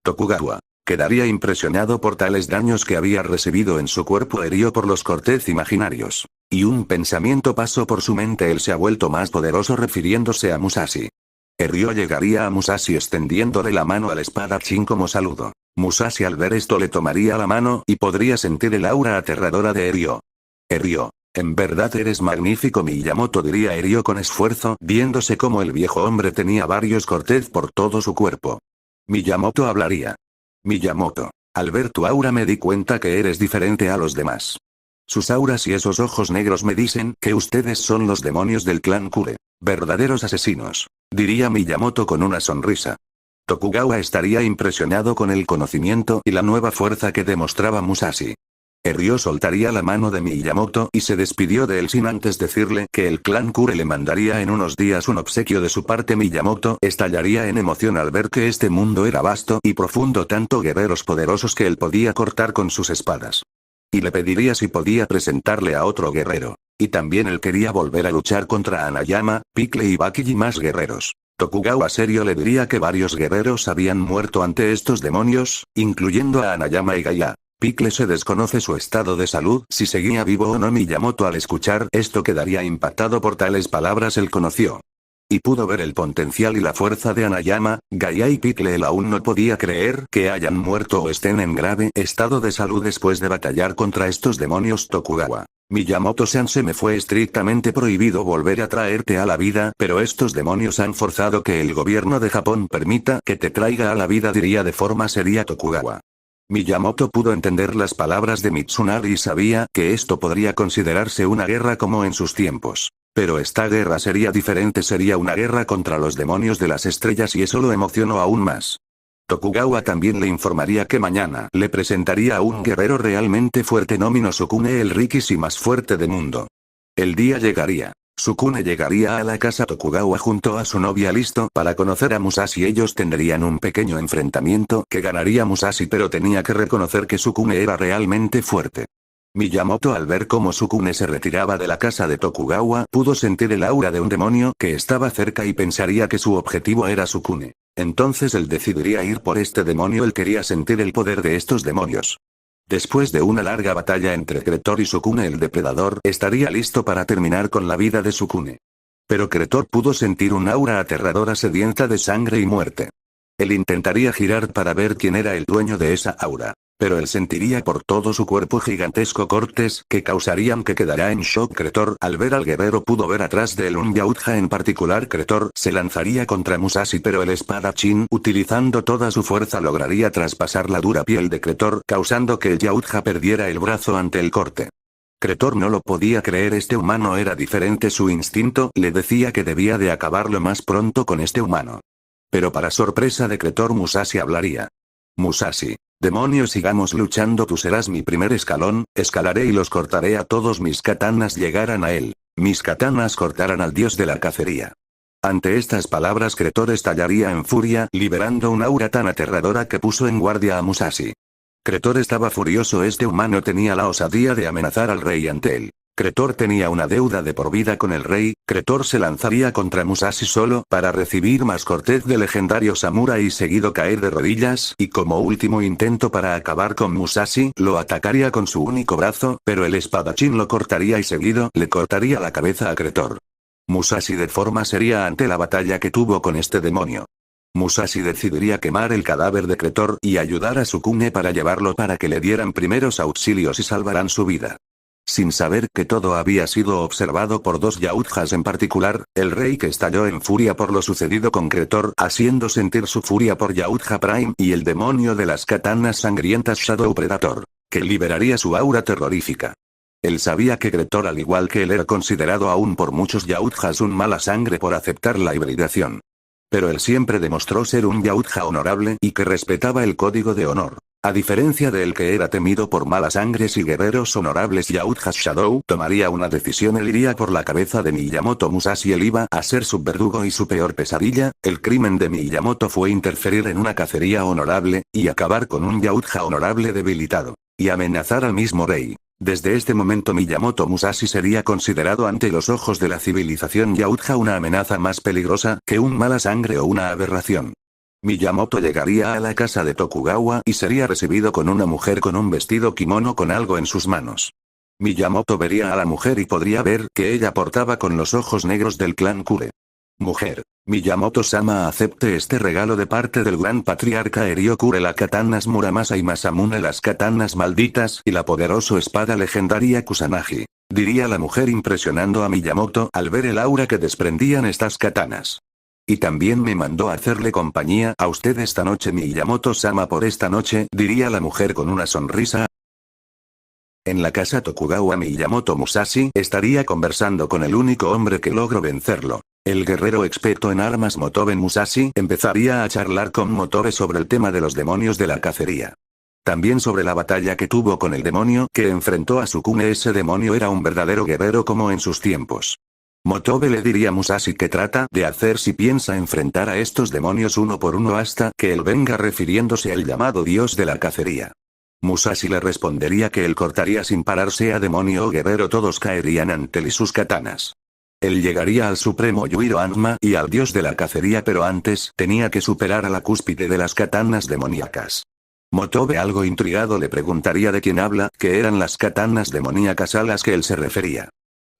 Tokugawa quedaría impresionado por tales daños que había recibido en su cuerpo Eryo por los cortez imaginarios. Y un pensamiento pasó por su mente: él se ha vuelto más poderoso, refiriéndose a Musashi. Eryo llegaría a Musashi extendiéndole la mano al espadachín como saludo. Musashi, al ver esto, le tomaría la mano y podría sentir el aura aterradora de Eryo. Eryo, en verdad eres magnífico, Miyamoto, diría Eryo con esfuerzo, viéndose como el viejo hombre tenía varios cortez por todo su cuerpo. Miyamoto hablaría. Miyamoto, al ver tu aura me di cuenta que eres diferente a los demás. Sus auras y esos ojos negros me dicen que ustedes son los demonios del clan Kure. Verdaderos asesinos, diría Miyamoto con una sonrisa. Tokugawa estaría impresionado con el conocimiento y la nueva fuerza que demostraba Musashi. Eryo soltaría la mano de Miyamoto y se despidió de él sin antes decirle que el clan Kure le mandaría en unos días un obsequio de su parte. Miyamoto estallaría en emoción al ver que este mundo era vasto y profundo, tanto guerreros poderosos que él podía cortar con sus espadas. Y le pediría si podía presentarle a otro guerrero. Y también él quería volver a luchar contra Hanayama, Pickle y Baki y más guerreros. Tokugawa serio le diría que varios guerreros habían muerto ante estos demonios, incluyendo a Hanayama y Gaia. Pickle se desconoce su estado de salud, si seguía vivo o no. Miyamoto, al escuchar esto, quedaría impactado por tales palabras. Él conoció y pudo ver el potencial y la fuerza de Hanayama, Gaia y Pickle. Él aún no podía creer que hayan muerto o estén en grave estado de salud después de batallar contra estos demonios. Tokugawa. Miyamoto-san, se me fue estrictamente prohibido volver a traerte a la vida, pero estos demonios han forzado que el gobierno de Japón permita que te traiga a la vida, diría de forma seria Tokugawa. Miyamoto pudo entender las palabras de Mitsunari y sabía que esto podría considerarse una guerra como en sus tiempos. Pero esta guerra sería diferente, sería una guerra contra los demonios de las estrellas, y eso lo emocionó aún más. Tokugawa también le informaría que mañana le presentaría a un guerrero realmente fuerte, Nomino Sukune, el Rikishi más fuerte del mundo. El día llegaría. Sukune llegaría a la casa Tokugawa junto a su novia listo para conocer a Musashi. Ellos tendrían un pequeño enfrentamiento que ganaría Musashi, pero tenía que reconocer que Sukune era realmente fuerte. Miyamoto, al ver cómo Sukune se retiraba de la casa de Tokugawa, pudo sentir el aura de un demonio que estaba cerca y pensaría que su objetivo era Sukune. Entonces él decidiría ir por este demonio. Él quería sentir el poder de estos demonios. Después de una larga batalla entre Cretor y Sukune, el depredador estaría listo para terminar con la vida de Sukune. Pero Cretor pudo sentir un aura aterradora sedienta de sangre y muerte. Él intentaría girar para ver quién era el dueño de esa aura. Pero él sentiría por todo su cuerpo gigantesco cortes que causarían que quedara en shock Cretor. Al ver al guerrero pudo ver atrás de él un Yautja en particular. Cretor se lanzaría contra Musashi, pero el espadachín, utilizando toda su fuerza, lograría traspasar la dura piel de Cretor, causando que el Yautja perdiera el brazo ante el corte. Cretor no lo podía creer, este humano era diferente, su instinto le decía que debía de acabar lo más pronto con este humano. Pero para sorpresa de Cretor, Musashi hablaría. Musashi. Demonios, sigamos luchando, tú serás mi primer escalón, escalaré y los cortaré a todos. Mis katanas llegarán a él. Mis katanas cortarán al dios de la cacería. Ante estas palabras Cretor estallaría en furia, liberando un aura tan aterradora que puso en guardia a Musashi. Cretor estaba furioso, este humano tenía la osadía de amenazar al rey ante él. Cretor tenía una deuda de por vida con el rey. Cretor se lanzaría contra Musashi solo para recibir más cortez de legendario samurái y seguido caer de rodillas, y como último intento para acabar con Musashi, lo atacaría con su único brazo, pero el espadachín lo cortaría y seguido le cortaría la cabeza a Cretor. Musashi de forma seria ante la batalla que tuvo con este demonio. Musashi decidiría quemar el cadáver de Cretor y ayudar a Sukune para llevarlo para que le dieran primeros auxilios y salvarán su vida. Sin saber que todo había sido observado por dos Yautjas en particular, el rey, que estalló en furia por lo sucedido con Cretor, haciendo sentir su furia por Yautja Prime y el demonio de las katanas sangrientas Shadow Predator, que liberaría su aura terrorífica. Él sabía que Cretor, al igual que él, era considerado aún por muchos Yautjas un mala sangre por aceptar la hibridación. Pero él siempre demostró ser un Yautja honorable y que respetaba el código de honor. A diferencia de él, que era temido por malas sangres y guerreros honorables Yautjas Shadow, tomaría una decisión. Él iría por la cabeza de Miyamoto Musashi. Él iba a ser su verdugo y su peor pesadilla. El crimen de Miyamoto fue interferir en una cacería honorable, y acabar con un Yautja honorable debilitado. Y amenazar al mismo rey. Desde este momento Miyamoto Musashi sería considerado ante los ojos de la civilización Yautja una amenaza más peligrosa que un mala sangre o una aberración. Miyamoto llegaría a la casa de Tokugawa y sería recibido con una mujer con un vestido kimono con algo en sus manos. Miyamoto vería a la mujer y podría ver que ella portaba con los ojos negros del clan Kure. Mujer. Miyamoto-sama, acepte este regalo de parte del gran patriarca Erio Kure, la katanas Muramasa y Masamune, las katanas malditas y la poderosa espada legendaria Kusanagi, diría la mujer, impresionando a Miyamoto al ver el aura que desprendían estas katanas. Y también me mandó a hacerle compañía a usted esta noche, Miyamoto-sama, por esta noche, diría la mujer con una sonrisa. En la casa Tokugawa, Miyamoto Musashi estaría conversando con el único hombre que logró vencerlo. El guerrero experto en armas Motobe Musashi empezaría a charlar con Motobe sobre el tema de los demonios de la cacería. También sobre la batalla que tuvo con el demonio que enfrentó a Sukune. Ese demonio era un verdadero guerrero como en sus tiempos. Motobe le diría a Musashi qué trata de hacer si piensa enfrentar a estos demonios uno por uno hasta que él venga, refiriéndose al llamado dios de la cacería. Musashi le respondería que él cortaría sin parar, sea demonio o guerrero, todos caerían ante él y sus katanas. Él llegaría al supremo Yuiro Anma y al dios de la cacería, pero antes tenía que superar a la cúspide de las katanas demoníacas. Motobe, algo intrigado, le preguntaría de quién habla, que eran las katanas demoníacas a las que él se refería.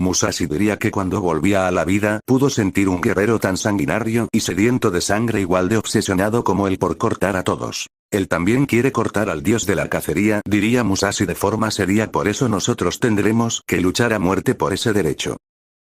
Musashi diría que cuando volvía a la vida pudo sentir un guerrero tan sanguinario y sediento de sangre, igual de obsesionado como él por cortar a todos. Él también quiere cortar al dios de la cacería, diría Musashi de forma seria, por eso nosotros tendremos que luchar a muerte por ese derecho.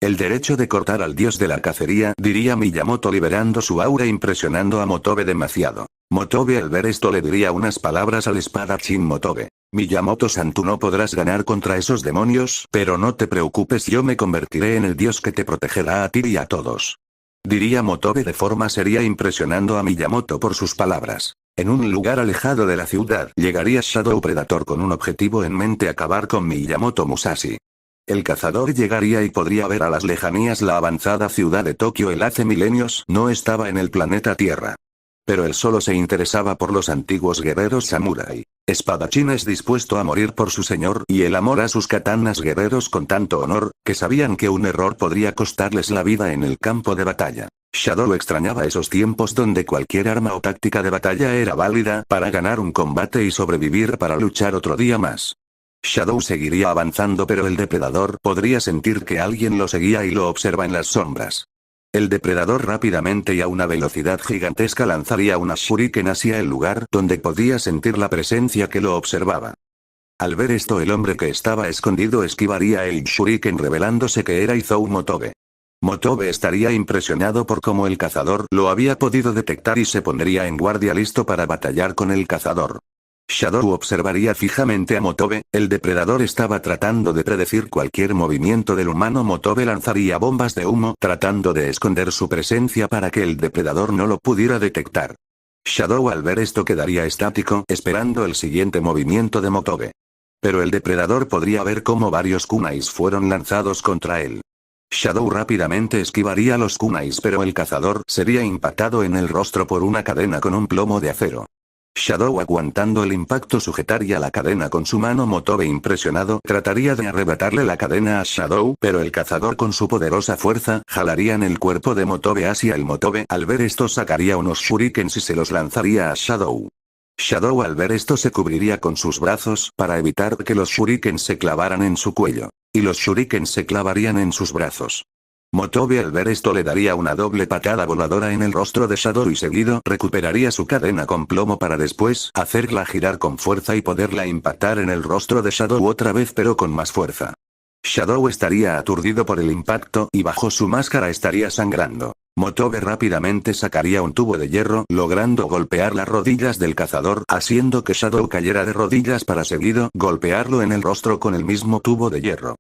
El derecho de cortar al dios de la cacería, diría Miyamoto, liberando su aura, impresionando a Motobe demasiado. Motobe al ver esto le diría unas palabras al espadachín Motobe. Miyamoto-san, tú no podrás ganar contra esos demonios, pero no te preocupes, yo me convertiré en el dios que te protegerá a ti y a todos. Diría Motobe de forma seria, impresionando a Miyamoto por sus palabras. En un lugar alejado de la ciudad llegaría Shadow Predator con un objetivo en mente: acabar con Miyamoto Musashi. El cazador llegaría y podría ver a las lejanías la avanzada ciudad de Tokio. El hace milenios no estaba en el planeta Tierra. Pero él solo se interesaba por los antiguos guerreros samurái, espadachines dispuesto a morir por su señor, y el amor a sus katanas, guerreros con tanto honor, que sabían que un error podría costarles la vida en el campo de batalla. Shadow extrañaba esos tiempos donde cualquier arma o táctica de batalla era válida para ganar un combate y sobrevivir para luchar otro día más. Shadow seguiría avanzando, pero el depredador podría sentir que alguien lo seguía y lo observa en las sombras. El depredador rápidamente y a una velocidad gigantesca lanzaría una shuriken hacia el lugar donde podía sentir la presencia que lo observaba. Al ver esto, el hombre que estaba escondido esquivaría el shuriken, revelándose que era Izou Motobe. Motobe estaría impresionado por cómo el cazador lo había podido detectar y se pondría en guardia listo para batallar con el cazador. Shadow observaría fijamente a Motobe. El depredador estaba tratando de predecir cualquier movimiento del humano. Motobe lanzaría bombas de humo tratando de esconder su presencia para que el depredador no lo pudiera detectar. Shadow al ver esto quedaría estático, esperando el siguiente movimiento de Motobe. Pero el depredador podría ver cómo varios kunais fueron lanzados contra él. Shadow rápidamente esquivaría los kunais, pero el cazador sería impactado en el rostro por una cadena con un plomo de acero. Shadow, aguantando el impacto, sujetaría la cadena con su mano. Motobe, impresionado, trataría de arrebatarle la cadena a Shadow, pero el cazador con su poderosa fuerza jalaría en el cuerpo de Motobe hacia el Motobe. Al ver esto sacaría unos shurikens y se los lanzaría a Shadow. Shadow al ver esto se cubriría con sus brazos para evitar que los shurikens se clavaran en su cuello, y los shurikens se clavarían en sus brazos. Motobe al ver esto le daría una doble patada voladora en el rostro de Shadow y seguido recuperaría su cadena con plomo para después hacerla girar con fuerza y poderla impactar en el rostro de Shadow otra vez, pero con más fuerza. Shadow estaría aturdido por el impacto y bajo su máscara estaría sangrando. Motobe rápidamente sacaría un tubo de hierro, logrando golpear las rodillas del cazador, haciendo que Shadow cayera de rodillas para seguido golpearlo en el rostro con el mismo tubo de hierro.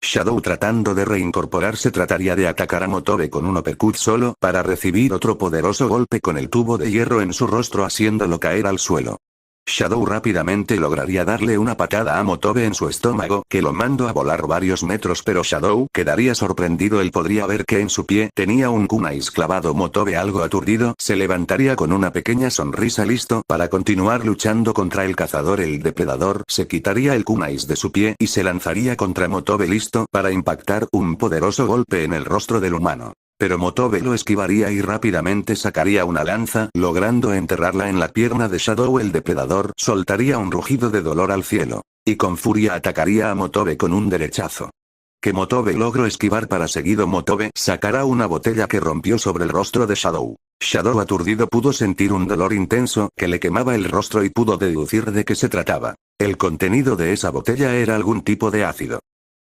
Shadow, tratando de reincorporarse, trataría de atacar a Motobe con un uppercut solo para recibir otro poderoso golpe con el tubo de hierro en su rostro, haciéndolo caer al suelo. Shadow rápidamente lograría darle una patada a Motobe en su estómago, que lo mandó a volar varios metros, pero Shadow quedaría sorprendido. Él podría ver que en su pie tenía un kunai clavado. Motobe, algo aturdido, se levantaría con una pequeña sonrisa, listo para continuar luchando contra el cazador. El depredador se quitaría el kunai de su pie y se lanzaría contra Motobe, listo para impactar un poderoso golpe en el rostro del humano. Pero Motobe lo esquivaría y rápidamente sacaría una lanza, logrando enterrarla en la pierna de Shadow. El depredador soltaría un rugido de dolor al cielo, y con furia atacaría a Motobe con un derechazo que Motobe logró esquivar. Para seguido Motobe sacará una botella que rompió sobre el rostro de Shadow. Shadow, aturdido, pudo sentir un dolor intenso que le quemaba el rostro y pudo deducir de qué se trataba. El contenido de esa botella era algún tipo de ácido.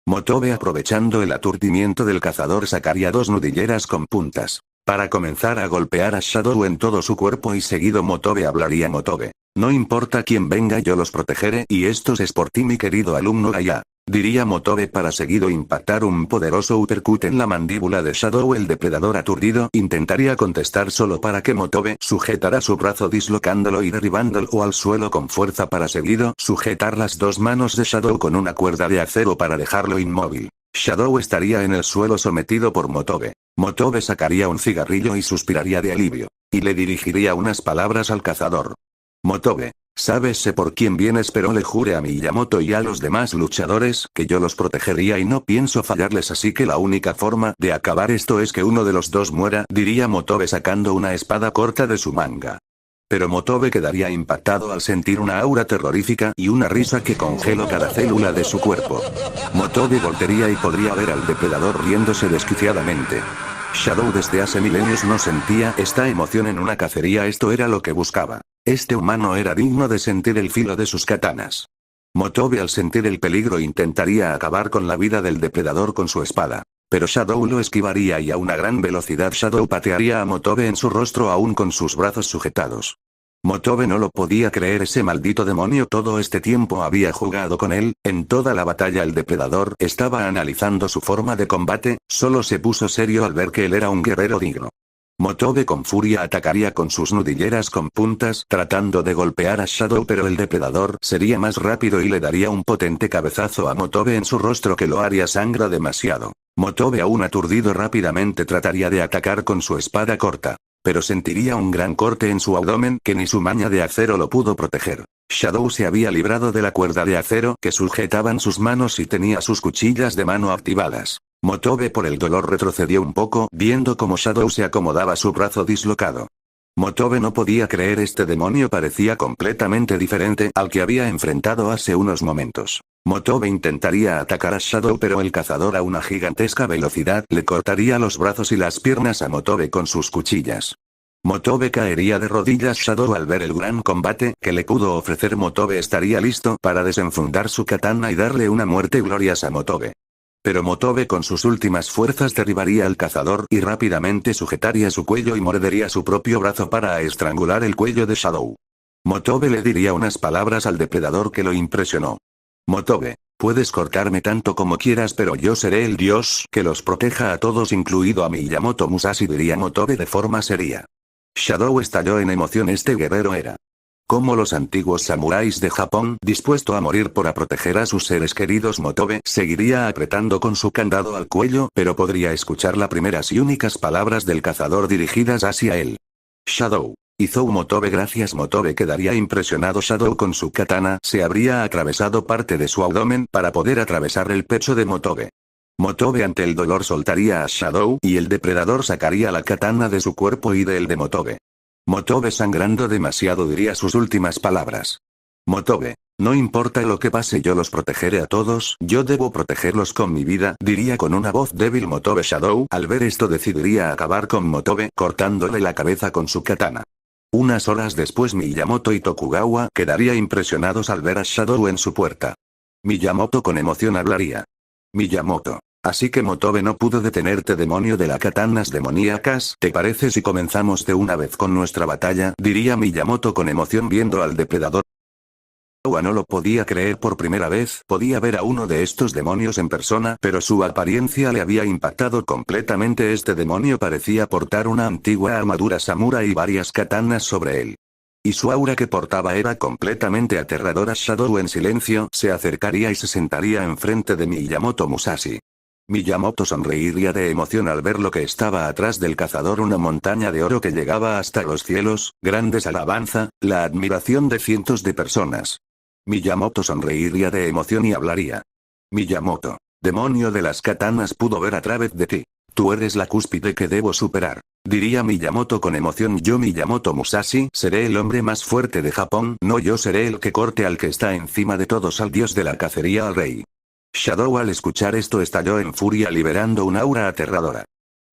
Motobe, aprovechando el aturdimiento del cazador, sacaría dos nudilleras con puntas para comenzar a golpear a Shadow en todo su cuerpo, y seguido Motobe hablaría. Motobe: no importa quién venga, yo los protegeré, y esto es por ti, mi querido alumno Gaia, diría Motobe, para seguido impactar un poderoso uppercut en la mandíbula de Shadow. El depredador, aturdido, intentaría contestar solo para que Motobe sujetara su brazo, dislocándolo y derribándolo al suelo con fuerza, para seguido sujetar las dos manos de Shadow con una cuerda de acero para dejarlo inmóvil. Shadow estaría en el suelo sometido por Motobe. Motobe sacaría un cigarrillo y suspiraría de alivio, y le dirigiría unas palabras al cazador. Motobe: sabes, sé por quién vienes, pero le juré a Miyamoto y a los demás luchadores que yo los protegería y no pienso fallarles, así que la única forma de acabar esto es que uno de los dos muera, diría Motobe sacando una espada corta de su manga. Pero Motobe quedaría impactado al sentir una aura terrorífica y una risa que congeló cada célula de su cuerpo. Motobe voltearía y podría ver al depredador riéndose desquiciadamente. Shadow desde hace milenios no sentía esta emoción en una cacería. Esto era lo que buscaba. Este humano era digno de sentir el filo de sus katanas. Motobe, al sentir el peligro, intentaría acabar con la vida del depredador con su espada. Pero Shadow lo esquivaría y a una gran velocidad Shadow patearía a Motobe en su rostro, aún con sus brazos sujetados. Motobe no lo podía creer. Ese maldito demonio todo este tiempo había jugado con él. En toda la batalla el depredador estaba analizando su forma de combate, solo se puso serio al ver que él era un guerrero digno. Motobe con furia atacaría con sus nudilleras con puntas tratando de golpear a Shadow, pero el depredador sería más rápido y le daría un potente cabezazo a Motobe en su rostro que lo haría sangrar demasiado. Motobe, aún aturdido, rápidamente trataría de atacar con su espada corta, pero sentiría un gran corte en su abdomen que ni su maña de acero lo pudo proteger. Shadow se había librado de la cuerda de acero que sujetaban sus manos y tenía sus cuchillas de mano activadas. Motobe por el dolor retrocedió un poco viendo cómo Shadow se acomodaba su brazo dislocado. Motobe no podía creer, este demonio parecía completamente diferente al que había enfrentado hace unos momentos. Motobe intentaría atacar a Shadow, pero el cazador a una gigantesca velocidad le cortaría los brazos y las piernas a Motobe con sus cuchillas. Motobe caería de rodillas. Shadow, al ver el gran combate que le pudo ofrecer Motobe, estaría listo para desenfundar su katana y darle una muerte gloriosa a Motobe. Pero Motobe con sus últimas fuerzas derribaría al cazador y rápidamente sujetaría su cuello y mordería su propio brazo para estrangular el cuello de Shadow. Motobe le diría unas palabras al depredador que lo impresionó. Motobe, puedes cortarme tanto como quieras, pero yo seré el dios que los proteja a todos, incluido a Miyamoto Musashi, diría Motobe de forma seria. Shadow estalló en emoción. Este guerrero era como los antiguos samuráis de Japón, dispuesto a morir por proteger a sus seres queridos. Motobe seguiría apretando con su candado al cuello, pero podría escuchar las primeras y únicas palabras del cazador dirigidas hacia él. Shadow. Hizo Motobe. Gracias. Motobe quedaría impresionado. Shadow con su katana se habría atravesado parte de su abdomen para poder atravesar el pecho de Motobe. Motobe ante el dolor soltaría a Shadow y el depredador sacaría la katana de su cuerpo y del de Motobe. Motobe, sangrando demasiado, diría sus últimas palabras. Motobe, no importa lo que pase, yo los protegeré a todos, yo debo protegerlos con mi vida, diría con una voz débil Motobe. Shadow, al ver esto, decidiría acabar con Motobe, cortándole la cabeza con su katana. Unas horas después, Miyamoto y Tokugawa quedarían impresionados al ver a Shadow en su puerta. Miyamoto con emoción hablaría. Miyamoto. Así que Motobe no pudo detenerte, demonio de las katanas demoníacas. ¿Te parece si comenzamos de una vez con nuestra batalla?, diría Miyamoto con emoción viendo al depredador. Tokugawa no lo podía creer. Por primera vez podía ver a uno de estos demonios en persona, pero su apariencia le había impactado completamente. Este demonio parecía portar una antigua armadura samurái y varias katanas sobre él. Y su aura que portaba era completamente aterradora. Shadow en silencio se acercaría y se sentaría enfrente de Miyamoto Musashi. Miyamoto sonreiría de emoción al ver lo que estaba atrás del cazador, una montaña de oro que llegaba hasta los cielos, grandes alabanza, la admiración de cientos de personas. Miyamoto sonreiría de emoción y hablaría. Miyamoto, demonio de las katanas, pudo ver a través de ti. Tú eres la cúspide que debo superar, diría Miyamoto con emoción. Yo, Miyamoto Musashi, seré el hombre más fuerte de Japón. No, yo seré el que corte al que está encima de todos, al dios de la cacería, al rey. Shadow al escuchar esto estalló en furia liberando un aura aterradora.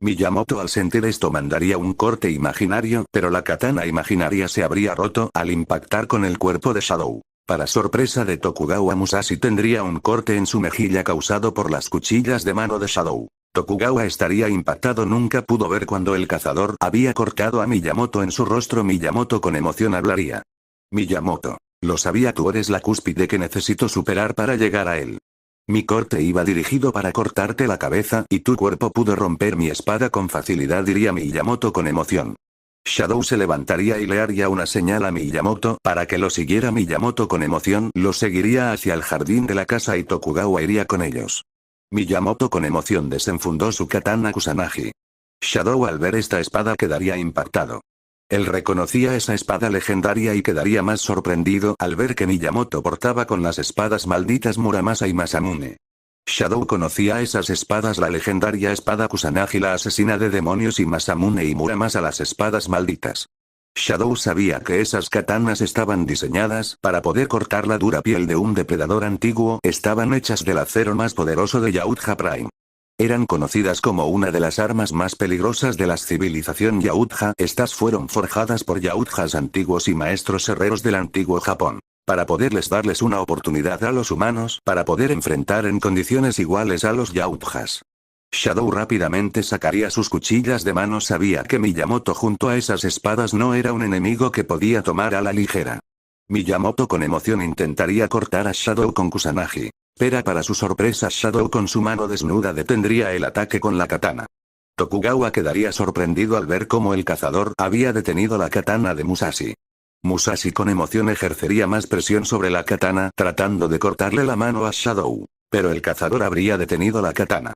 Miyamoto al sentir esto mandaría un corte imaginario, pero la katana imaginaria se habría roto al impactar con el cuerpo de Shadow. Para sorpresa de Tokugawa, Musashi tendría un corte en su mejilla causado por las cuchillas de mano de Shadow. Tokugawa estaría impactado. Nunca pudo ver cuando el cazador había cortado a Miyamoto en su rostro. Miyamoto con emoción hablaría. Miyamoto, lo sabía, tú eres la cúspide que necesito superar para llegar a él. Mi corte iba dirigido para cortarte la cabeza y tu cuerpo pudo romper mi espada con facilidad, diría Miyamoto con emoción. Shadow se levantaría y le haría una señal a Miyamoto para que lo siguiera. Miyamoto con emoción lo seguiría hacia el jardín de la casa y Tokugawa iría con ellos. Miyamoto con emoción desenfundó su katana Kusanagi. Shadow al ver esta espada quedaría impactado. Él reconocía esa espada legendaria y quedaría más sorprendido al ver que Miyamoto portaba con las espadas malditas Muramasa y Masamune. Shadow conocía esas espadas, la legendaria espada Kusanagi, la asesina de demonios, y Masamune y Muramasa, las espadas malditas. Shadow sabía que esas katanas estaban diseñadas para poder cortar la dura piel de un depredador antiguo, estaban hechas del acero más poderoso de Yautja Prime. Eran conocidas como una de las armas más peligrosas de la civilización Yautja. Estas fueron forjadas por Yautjas antiguos y maestros herreros del antiguo Japón, para poderles darles una oportunidad a los humanos para poder enfrentar en condiciones iguales a los Yautjas. Shadow rápidamente sacaría sus cuchillas de mano. Sabía que Miyamoto junto a esas espadas no era un enemigo que podía tomar a la ligera. Miyamoto con emoción intentaría cortar a Shadow con Kusanagi. Pero para su sorpresa, Shadow con su mano desnuda detendría el ataque con la katana. Tokugawa quedaría sorprendido al ver cómo el cazador había detenido la katana de Musashi. Musashi con emoción ejercería más presión sobre la katana tratando de cortarle la mano a Shadow. Pero el cazador habría detenido la katana.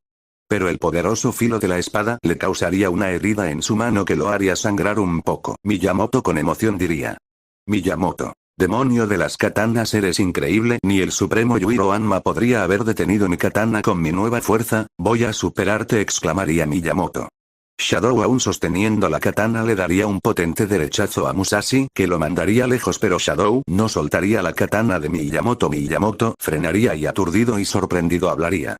Pero el poderoso filo de la espada le causaría una herida en su mano que lo haría sangrar un poco. Miyamoto con emoción diría. Miyamoto. Demonio de las katanas, eres increíble, ni el supremo Yujiro Hanma podría haber detenido mi katana con mi nueva fuerza, voy a superarte, exclamaría Miyamoto. Shadow aún sosteniendo la katana le daría un potente derechazo a Musashi que lo mandaría lejos, pero Shadow no soltaría la katana de Miyamoto. Miyamoto frenaría y aturdido y sorprendido hablaría.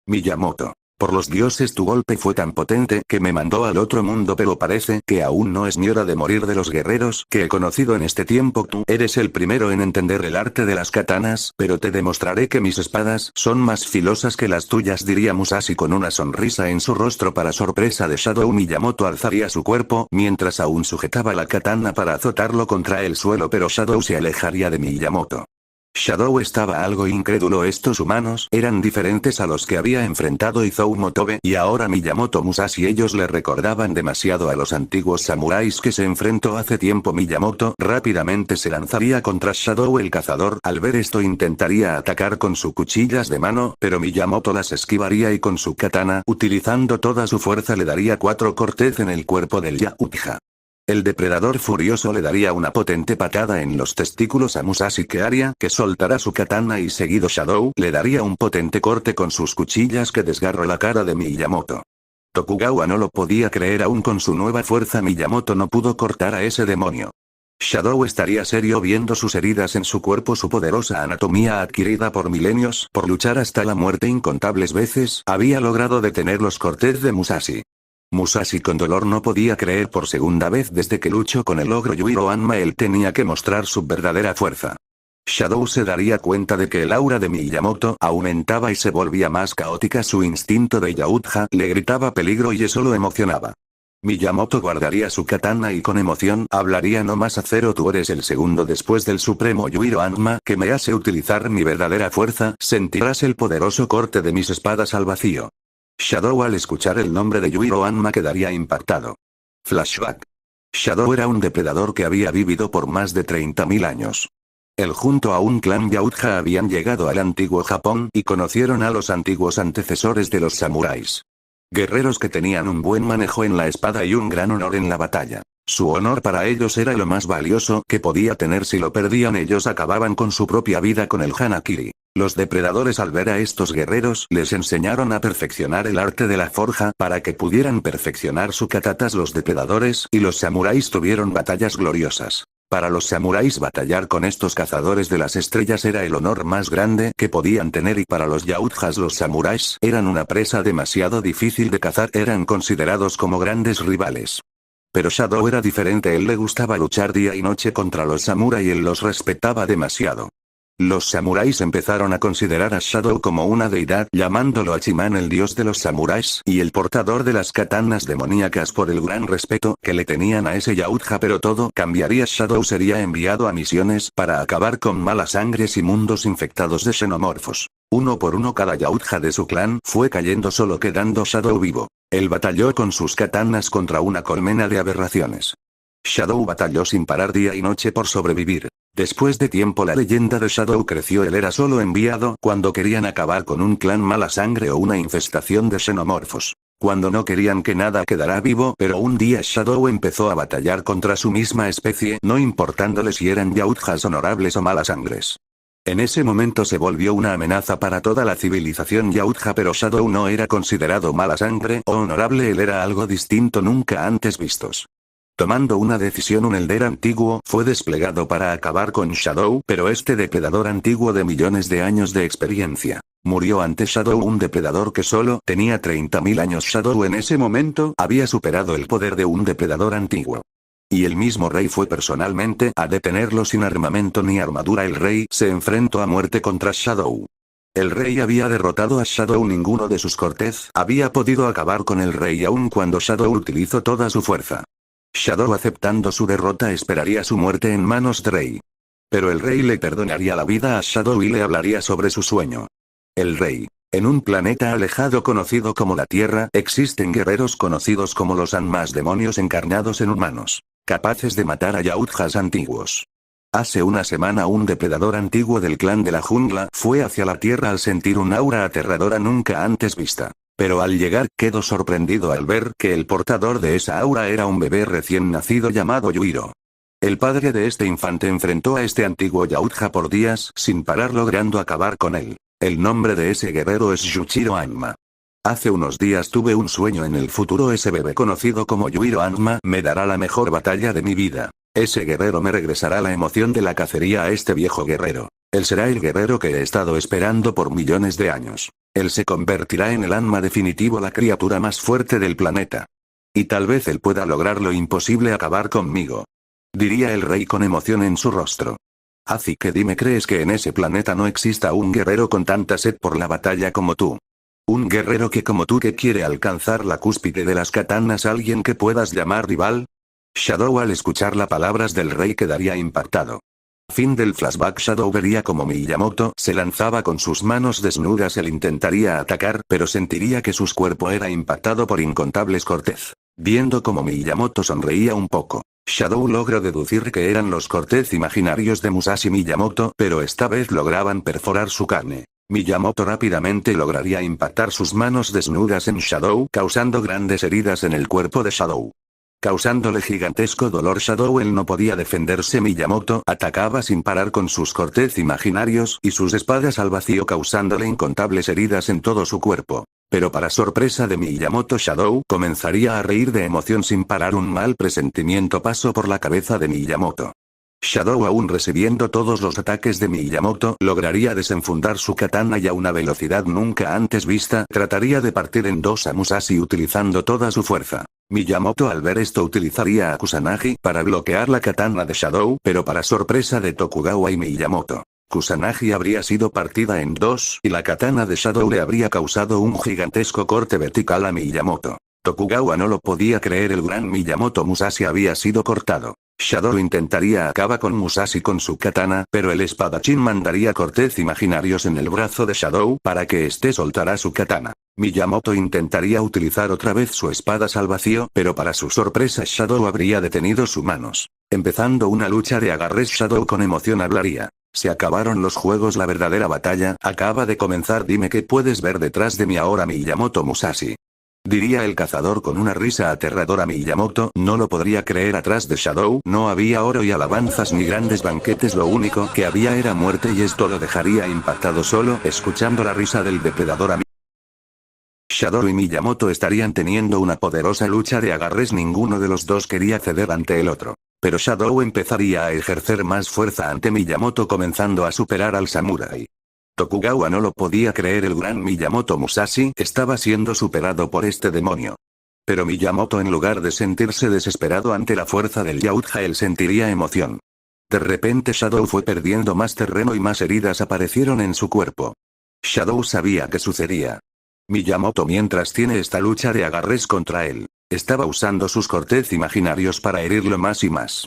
Miyamoto. Por los dioses, tu golpe fue tan potente que me mandó al otro mundo, pero parece que aún no es mi hora de morir. De los guerreros que he conocido en este tiempo, tú eres el primero en entender el arte de las katanas, pero te demostraré que mis espadas son más filosas que las tuyas, diría Musashi con una sonrisa en su rostro. Para sorpresa de Shadow, Miyamoto alzaría su cuerpo mientras aún sujetaba la katana para azotarlo contra el suelo, pero Shadow se alejaría de Miyamoto. Shadow estaba algo incrédulo, estos humanos eran diferentes a los que había enfrentado Izoumotobe y ahora Miyamoto Musashi, ellos le recordaban demasiado a los antiguos samuráis que se enfrentó hace tiempo. Miyamoto rápidamente se lanzaría contra Shadow el cazador, al ver esto intentaría atacar con sus cuchillas de mano, pero Miyamoto las esquivaría y con su katana, utilizando toda su fuerza, le daría 4 cortes en el cuerpo del Yautja. El depredador furioso le daría una potente patada en los testículos a Musashi que haría que soltara su katana y seguido Shadow le daría un potente corte con sus cuchillas que desgarró la cara de Miyamoto. Tokugawa no lo podía creer, aún con su nueva fuerza Miyamoto no pudo cortar a ese demonio. Shadow estaría serio viendo sus heridas en su cuerpo, su poderosa anatomía adquirida por milenios, por luchar hasta la muerte incontables veces, había logrado detener los cortes de Musashi. Musashi con dolor no podía creer por segunda vez desde que luchó con el ogro Yujiro Hanma, él tenía que mostrar su verdadera fuerza. Shadow se daría cuenta de que el aura de Miyamoto aumentaba y se volvía más caótica, su instinto de Yautja le gritaba peligro y eso lo emocionaba. Miyamoto guardaría su katana y con emoción hablaría: no más acero, tú eres el segundo después del supremo Yujiro Hanma que me hace utilizar mi verdadera fuerza, sentirás el poderoso corte de mis espadas al vacío. Shadow al escuchar el nombre de Yujiro Hanma quedaría impactado. Flashback. Shadow era un depredador que había vivido por más de 30.000 años. Él junto a un clan Yautja habían llegado al antiguo Japón y conocieron a los antiguos antecesores de los samuráis. Guerreros que tenían un buen manejo en la espada y un gran honor en la batalla. Su honor para ellos era lo más valioso que podía tener, si lo perdían ellos acababan con su propia vida con el Hanakiri. Los depredadores al ver a estos guerreros les enseñaron a perfeccionar el arte de la forja para que pudieran perfeccionar sus katanas. Los depredadores y los samuráis tuvieron batallas gloriosas. Para los samuráis batallar con estos cazadores de las estrellas era el honor más grande que podían tener, y para los yautjas los samuráis eran una presa demasiado difícil de cazar, eran considerados como grandes rivales. Pero Shadow era diferente, él le gustaba luchar día y noche contra los samuráis y él los respetaba demasiado. Los samuráis empezaron a considerar a Shadow como una deidad, llamándolo Hachiman, el dios de los samuráis y el portador de las katanas demoníacas, por el gran respeto que le tenían a ese yautja. Pero todo cambiaría, Shadow sería enviado a misiones para acabar con malas sangres y mundos infectados de xenomorfos. Uno por uno cada yautja de su clan fue cayendo, solo quedando Shadow vivo. Él batalló con sus katanas contra una colmena de aberraciones. Shadow batalló sin parar día y noche por sobrevivir. Después de tiempo la leyenda de Shadow creció, él era solo enviado cuando querían acabar con un clan mala sangre o una infestación de xenomorfos. Cuando no querían que nada quedara vivo, pero un día Shadow empezó a batallar contra su misma especie, no importándole si eran yautjas honorables o malas sangres. En ese momento se volvió una amenaza para toda la civilización yautja, pero Shadow no era considerado mala sangre o honorable, él era algo distinto, nunca antes vistos. Tomando una decisión, un Elder antiguo fue desplegado para acabar con Shadow, pero este depredador antiguo de millones de años de experiencia murió ante Shadow, un depredador que solo tenía 30.000 años. Shadow en ese momento había superado el poder de un depredador antiguo. Y el mismo rey fue personalmente a detenerlo sin armamento ni armadura. El rey se enfrentó a muerte contra Shadow. El rey había derrotado a Shadow, ninguno de sus cortes había podido acabar con el rey aun cuando Shadow utilizó toda su fuerza. Shadow, aceptando su derrota, esperaría su muerte en manos de rey. Pero el rey le perdonaría la vida a Shadow y le hablaría sobre su sueño. El rey En un planeta alejado conocido como la Tierra, existen guerreros conocidos como los Anmas, demonios encarnados en humanos, capaces de matar a Yautjas antiguos. Hace una semana un depredador antiguo del clan de la jungla fue hacia la Tierra al sentir un aura aterradora nunca antes vista. Pero al llegar quedó sorprendido al ver que el portador de esa aura era un bebé recién nacido llamado Yuiro. El padre de este infante enfrentó a este antiguo Yautja por días sin parar, logrando acabar con él. El nombre de ese guerrero es Yuichiro Anma. Hace unos días tuve un sueño. En el futuro ese bebé conocido como Yuiro Anma me dará la mejor batalla de mi vida. Ese guerrero me regresará la emoción de la cacería a este viejo guerrero. Él será el guerrero que he estado esperando por millones de años. Él se convertirá en el Anma definitivo, la criatura más fuerte del planeta. Y tal vez él pueda lograr lo imposible, acabar conmigo. Diría el rey con emoción en su rostro. Así que dime, ¿crees que en ese planeta no exista un guerrero con tanta sed por la batalla como tú? Un guerrero que como tú, que quiere alcanzar la cúspide de las katanas, alguien que puedas llamar rival. Shadow al escuchar las palabras del rey quedaría impactado. Fin del flashback. Shadow vería como Miyamoto se lanzaba con sus manos desnudas. Él intentaría atacar, pero sentiría que su cuerpo era impactado por incontables cortez. Viendo como Miyamoto sonreía un poco, Shadow logró deducir que eran los cortez imaginarios de Musashi Miyamoto, pero esta vez lograban perforar su carne. Miyamoto rápidamente lograría impactar sus manos desnudas en Shadow, causando grandes heridas en el cuerpo de Shadow. Causándole gigantesco dolor. Shadow él no podía defenderse. Miyamoto atacaba sin parar con sus cortez imaginarios y sus espadas al vacío, causándole incontables heridas en todo su cuerpo. Pero para sorpresa de Miyamoto, Shadow comenzaría a reír de emoción sin parar. Un mal presentimiento pasó por la cabeza de Miyamoto. Shadow, aún recibiendo todos los ataques de Miyamoto, lograría desenfundar su katana y a una velocidad nunca antes vista trataría de partir en dos a Musashi utilizando toda su fuerza. Miyamoto al ver esto utilizaría a Kusanagi para bloquear la katana de Shadow, pero para sorpresa de Tokugawa y Miyamoto, Kusanagi habría sido partida en dos y la katana de Shadow le habría causado un gigantesco corte vertical a Miyamoto. Tokugawa no lo podía creer. El gran Miyamoto Musashi había sido cortado. Shadow intentaría acabar con Musashi con su katana, pero el espadachín mandaría cortez imaginarios en el brazo de Shadow para que éste soltara su katana. Miyamoto intentaría utilizar otra vez su espada al vacío, pero para su sorpresa Shadow habría detenido sus manos. Empezando una lucha de agarres. Shadow con emoción hablaría. Se acabaron los juegos, la verdadera batalla acaba de comenzar. Dime qué puedes ver detrás de mí ahora, Miyamoto Musashi. Diría el cazador con una risa aterradora. Miyamoto no lo podría creer. Atrás de Shadow no había oro y alabanzas ni grandes banquetes, lo único que había era muerte, y esto lo dejaría impactado solo escuchando la risa del depredador. Shadow y Miyamoto estarían teniendo una poderosa lucha de agarres. Ninguno de los dos quería ceder ante el otro. Pero Shadow empezaría a ejercer más fuerza ante Miyamoto, comenzando a superar al samurái. Tokugawa no lo podía creer. El gran Miyamoto Musashi estaba siendo superado por este demonio. Pero Miyamoto, en lugar de sentirse desesperado ante la fuerza del Yautja, él sentiría emoción. De repente Shadow fue perdiendo más terreno y más heridas aparecieron en su cuerpo. Shadow sabía qué sucedía. Miyamoto, mientras tiene esta lucha de agarres contra él, estaba usando sus cortez imaginarios para herirlo más y más.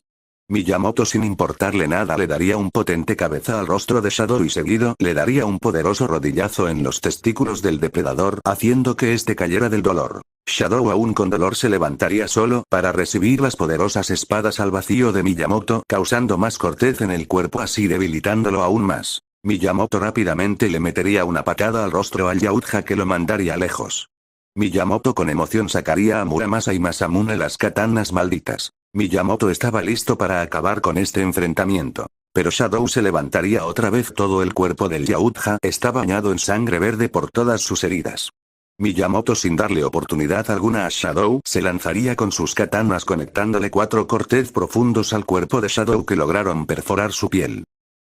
Miyamoto, sin importarle nada, le daría un potente cabezazo al rostro de Shadow y seguido le daría un poderoso rodillazo en los testículos del depredador, haciendo que este cayera del dolor. Shadow, aún con dolor, se levantaría solo para recibir las poderosas espadas al vacío de Miyamoto, causando más cortez en el cuerpo, así debilitándolo aún más. Miyamoto rápidamente le metería una patada al rostro al Yautja que lo mandaría lejos. Miyamoto con emoción sacaría a Muramasa y Masamune, las katanas malditas. Miyamoto estaba listo para acabar con este enfrentamiento. Pero Shadow se levantaría otra vez. Todo el cuerpo del Yautja está bañado en sangre verde por todas sus heridas. Miyamoto, sin darle oportunidad alguna a Shadow, se lanzaría con sus katanas, conectándole 4 cortez profundos al cuerpo de Shadow que lograron perforar su piel.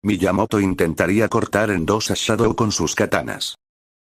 Miyamoto intentaría cortar en dos a Shadow con sus katanas.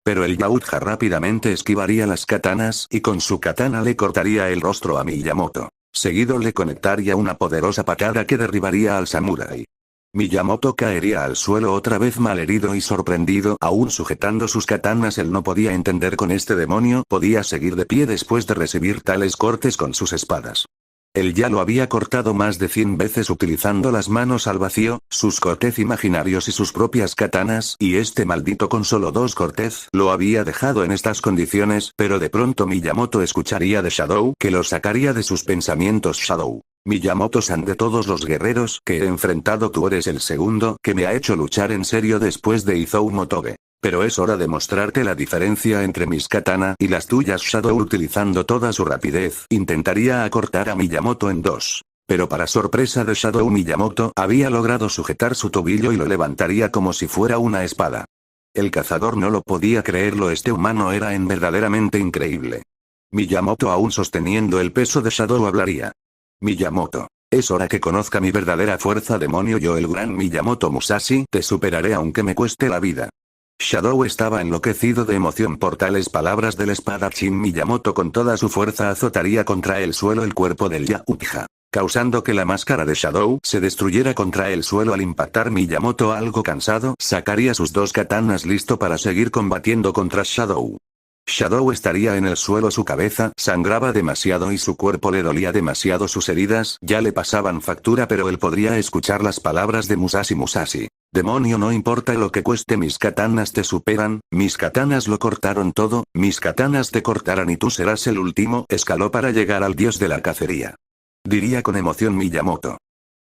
Pero el Yautja rápidamente esquivaría las katanas y con su katana le cortaría el rostro a Miyamoto. Seguido le conectaría una poderosa patada que derribaría al samurái. Miyamoto caería al suelo otra vez malherido y sorprendido, aún sujetando sus katanas. Él no podía entender con este demonio podía seguir de pie después de recibir tales cortes con sus espadas. Él ya lo había cortado más de 100 veces utilizando las manos al vacío, sus cortez imaginarios y sus propias katanas, y este maldito con solo 2 cortez lo había dejado en estas condiciones, pero de pronto Miyamoto escucharía de Shadow que lo sacaría de sus pensamientos. Shadow. Miyamoto-san, de todos los guerreros que he enfrentado tú eres el segundo que me ha hecho luchar en serio después de Izou Motoge. Pero es hora de mostrarte la diferencia entre mis katana y las tuyas. Shadow, utilizando toda su rapidez, intentaría acortar a Miyamoto en 2. Pero para sorpresa de Shadow, Miyamoto había logrado sujetar su tobillo y lo levantaría como si fuera una espada. El cazador no lo podía creerlo, este humano era verdaderamente increíble. Miyamoto, aún sosteniendo el peso de Shadow, hablaría. Miyamoto. Es hora que conozca mi verdadera fuerza, demonio. Yo, el gran Miyamoto Musashi, te superaré aunque me cueste la vida. Shadow estaba enloquecido de emoción por tales palabras del espadachín. Miyamoto con toda su fuerza azotaría contra el suelo el cuerpo del Yautja, causando que la máscara de Shadow se destruyera contra el suelo. Al impactar, Miyamoto, algo cansado, sacaría sus 2 katanas listo para seguir combatiendo contra Shadow. Shadow estaría en el suelo, su cabeza sangraba demasiado y su cuerpo le dolía demasiado, sus heridas ya le pasaban factura, pero él podría escuchar las palabras de Musashi. Musashi. Demonio, no importa lo que cueste, mis katanas te superan, mis katanas lo cortaron todo, mis katanas te cortarán y tú serás el último escalón para llegar al dios de la cacería. Diría con emoción Miyamoto.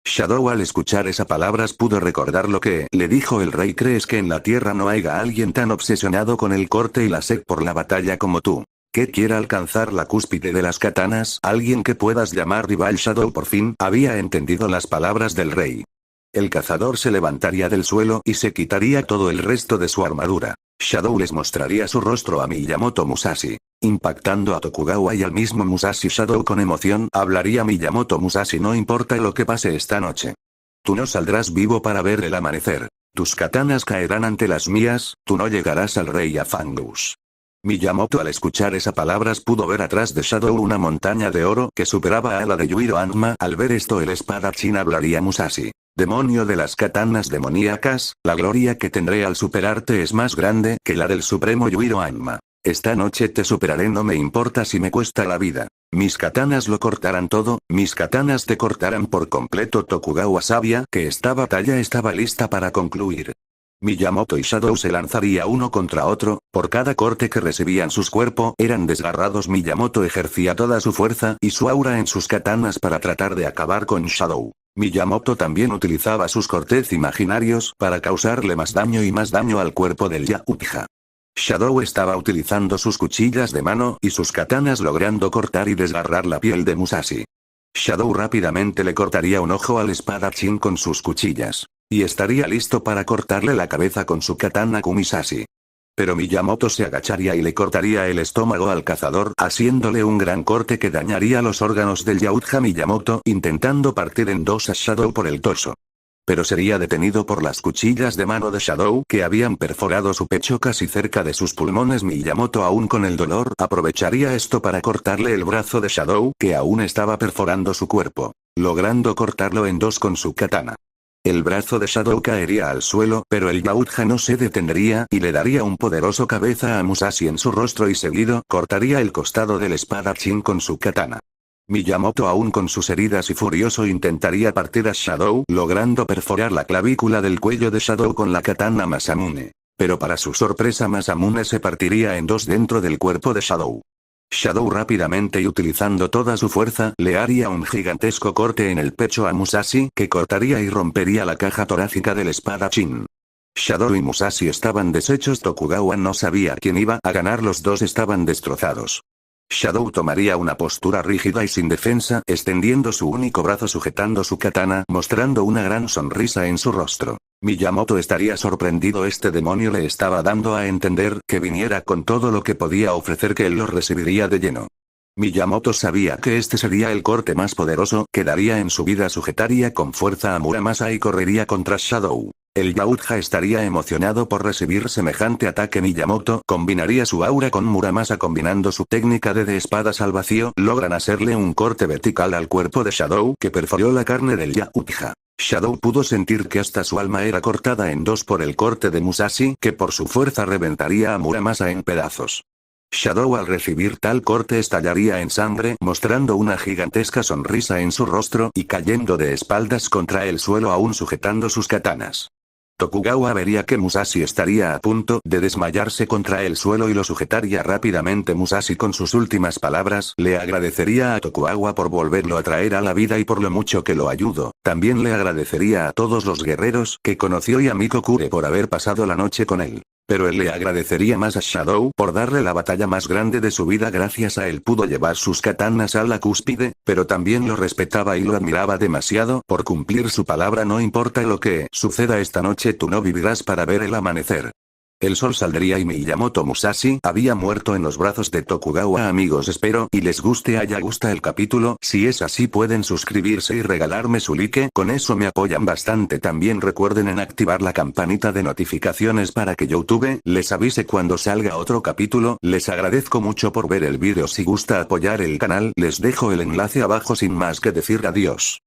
Shadow, al escuchar esas palabras, pudo recordar lo que le dijo el rey. ¿Crees que en la tierra no haya alguien tan obsesionado con el corte y la sed por la batalla como tú? ¿Que quiera alcanzar la cúspide de las katanas? ¿Alguien que puedas llamar rival? Shadow por fin había entendido las palabras del rey. El cazador se levantaría del suelo y se quitaría todo el resto de su armadura. Shadow les mostraría su rostro a Miyamoto Musashi, impactando a Tokugawa y al mismo Musashi. Shadow con emoción hablaría. Miyamoto Musashi, no importa lo que pase esta noche. Tú no saldrás vivo para ver el amanecer. Tus katanas caerán ante las mías, tú no llegarás al rey Afangus. Miyamoto, al escuchar esas palabras, pudo ver atrás de Shadow una montaña de oro que superaba a la de Yuiro Anma. Al ver esto, el espadachín hablaría. Musashi. Demonio de las katanas demoníacas, la gloria que tendré al superarte es más grande que la del supremo Yuiro Anma. Esta noche te superaré, no me importa si me cuesta la vida. Mis katanas lo cortarán todo, mis katanas te cortarán por completo. Tokugawa sabía que esta batalla estaba lista para concluir. Miyamoto y Shadow se lanzaría uno contra otro, por cada corte que recibían sus cuerpos eran desgarrados. Miyamoto ejercía toda su fuerza y su aura en sus katanas para tratar de acabar con Shadow. Miyamoto también utilizaba sus cortez imaginarios para causarle más daño al cuerpo del Yautja. Shadow estaba utilizando sus cuchillas de mano y sus katanas logrando cortar y desgarrar la piel de Musashi. Shadow rápidamente le cortaría un ojo al espadachín con sus cuchillas, y estaría listo para cortarle la cabeza con su katana Kumisashi. Pero Miyamoto se agacharía y le cortaría el estómago al cazador, haciéndole un gran corte que dañaría los órganos del Yautja. Miyamoto intentando partir en 2 a Shadow por el torso. Pero sería detenido por las cuchillas de mano de Shadow que habían perforado su pecho casi cerca de sus pulmones. Miyamoto, aún con el dolor, aprovecharía esto para cortarle el brazo de Shadow que aún estaba perforando su cuerpo, logrando cortarlo en 2 con su katana. El brazo de Shadow caería al suelo, pero el Yautja no se detendría y le daría un poderoso cabeza a Musashi en su rostro y seguido cortaría el costado del espadachín con su katana. Miyamoto, aún con sus heridas y furioso, intentaría partir a Shadow, logrando perforar la clavícula del cuello de Shadow con la katana Masamune. Pero para su sorpresa, Masamune se partiría en 2 dentro del cuerpo de Shadow. Shadow rápidamente y utilizando toda su fuerza le haría un gigantesco corte en el pecho a Musashi que cortaría y rompería la caja torácica del espadachín. Shadow y Musashi estaban deshechos. Tokugawa no sabía quién iba a ganar, los dos estaban destrozados. Shadow tomaría una postura rígida y sin defensa, extendiendo su único brazo sujetando su katana, mostrando una gran sonrisa en su rostro. Miyamoto estaría sorprendido, este demonio le estaba dando a entender que viniera con todo lo que podía ofrecer, que él lo recibiría de lleno. Miyamoto sabía que este sería el corte más poderoso que daría en su vida. Sujetaría con fuerza a Muramasa y correría contra Shadow. El Yautja estaría emocionado por recibir semejante ataque. Miyamoto combinaría su aura con Muramasa, combinando su técnica de espadas al vacío, logran hacerle un corte vertical al cuerpo de Shadow que perforó la carne del Yautja. Shadow pudo sentir que hasta su alma era cortada en 2 por el corte de Musashi, que por su fuerza reventaría a Muramasa en pedazos. Shadow al recibir tal corte estallaría en sangre mostrando una gigantesca sonrisa en su rostro y cayendo de espaldas contra el suelo aún sujetando sus katanas. Tokugawa vería que Musashi estaría a punto de desmayarse contra el suelo y lo sujetaría rápidamente. Musashi con sus últimas palabras le agradecería a Tokugawa por volverlo a traer a la vida y por lo mucho que lo ayudó. También le agradecería a todos los guerreros que conoció y a Mikokure por haber pasado la noche con él. Pero él le agradecería más a Shadow por darle la batalla más grande de su vida. Gracias a él pudo llevar sus katanas a la cúspide, pero también lo respetaba y lo admiraba demasiado por cumplir su palabra. No importa lo que suceda esta noche, tú no vivirás para ver el amanecer. El sol saldría y Miyamoto Musashi había muerto en los brazos de Tokugawa. Amigos, espero y les haya gustado el capítulo. Si es así pueden suscribirse y regalarme su like, con eso me apoyan bastante. También recuerden en activar la campanita de notificaciones para que YouTube les avise cuando salga otro capítulo. Les agradezco mucho por ver el vídeo. Si gusta apoyar el canal les dejo el enlace abajo. Sin más que decir, adiós.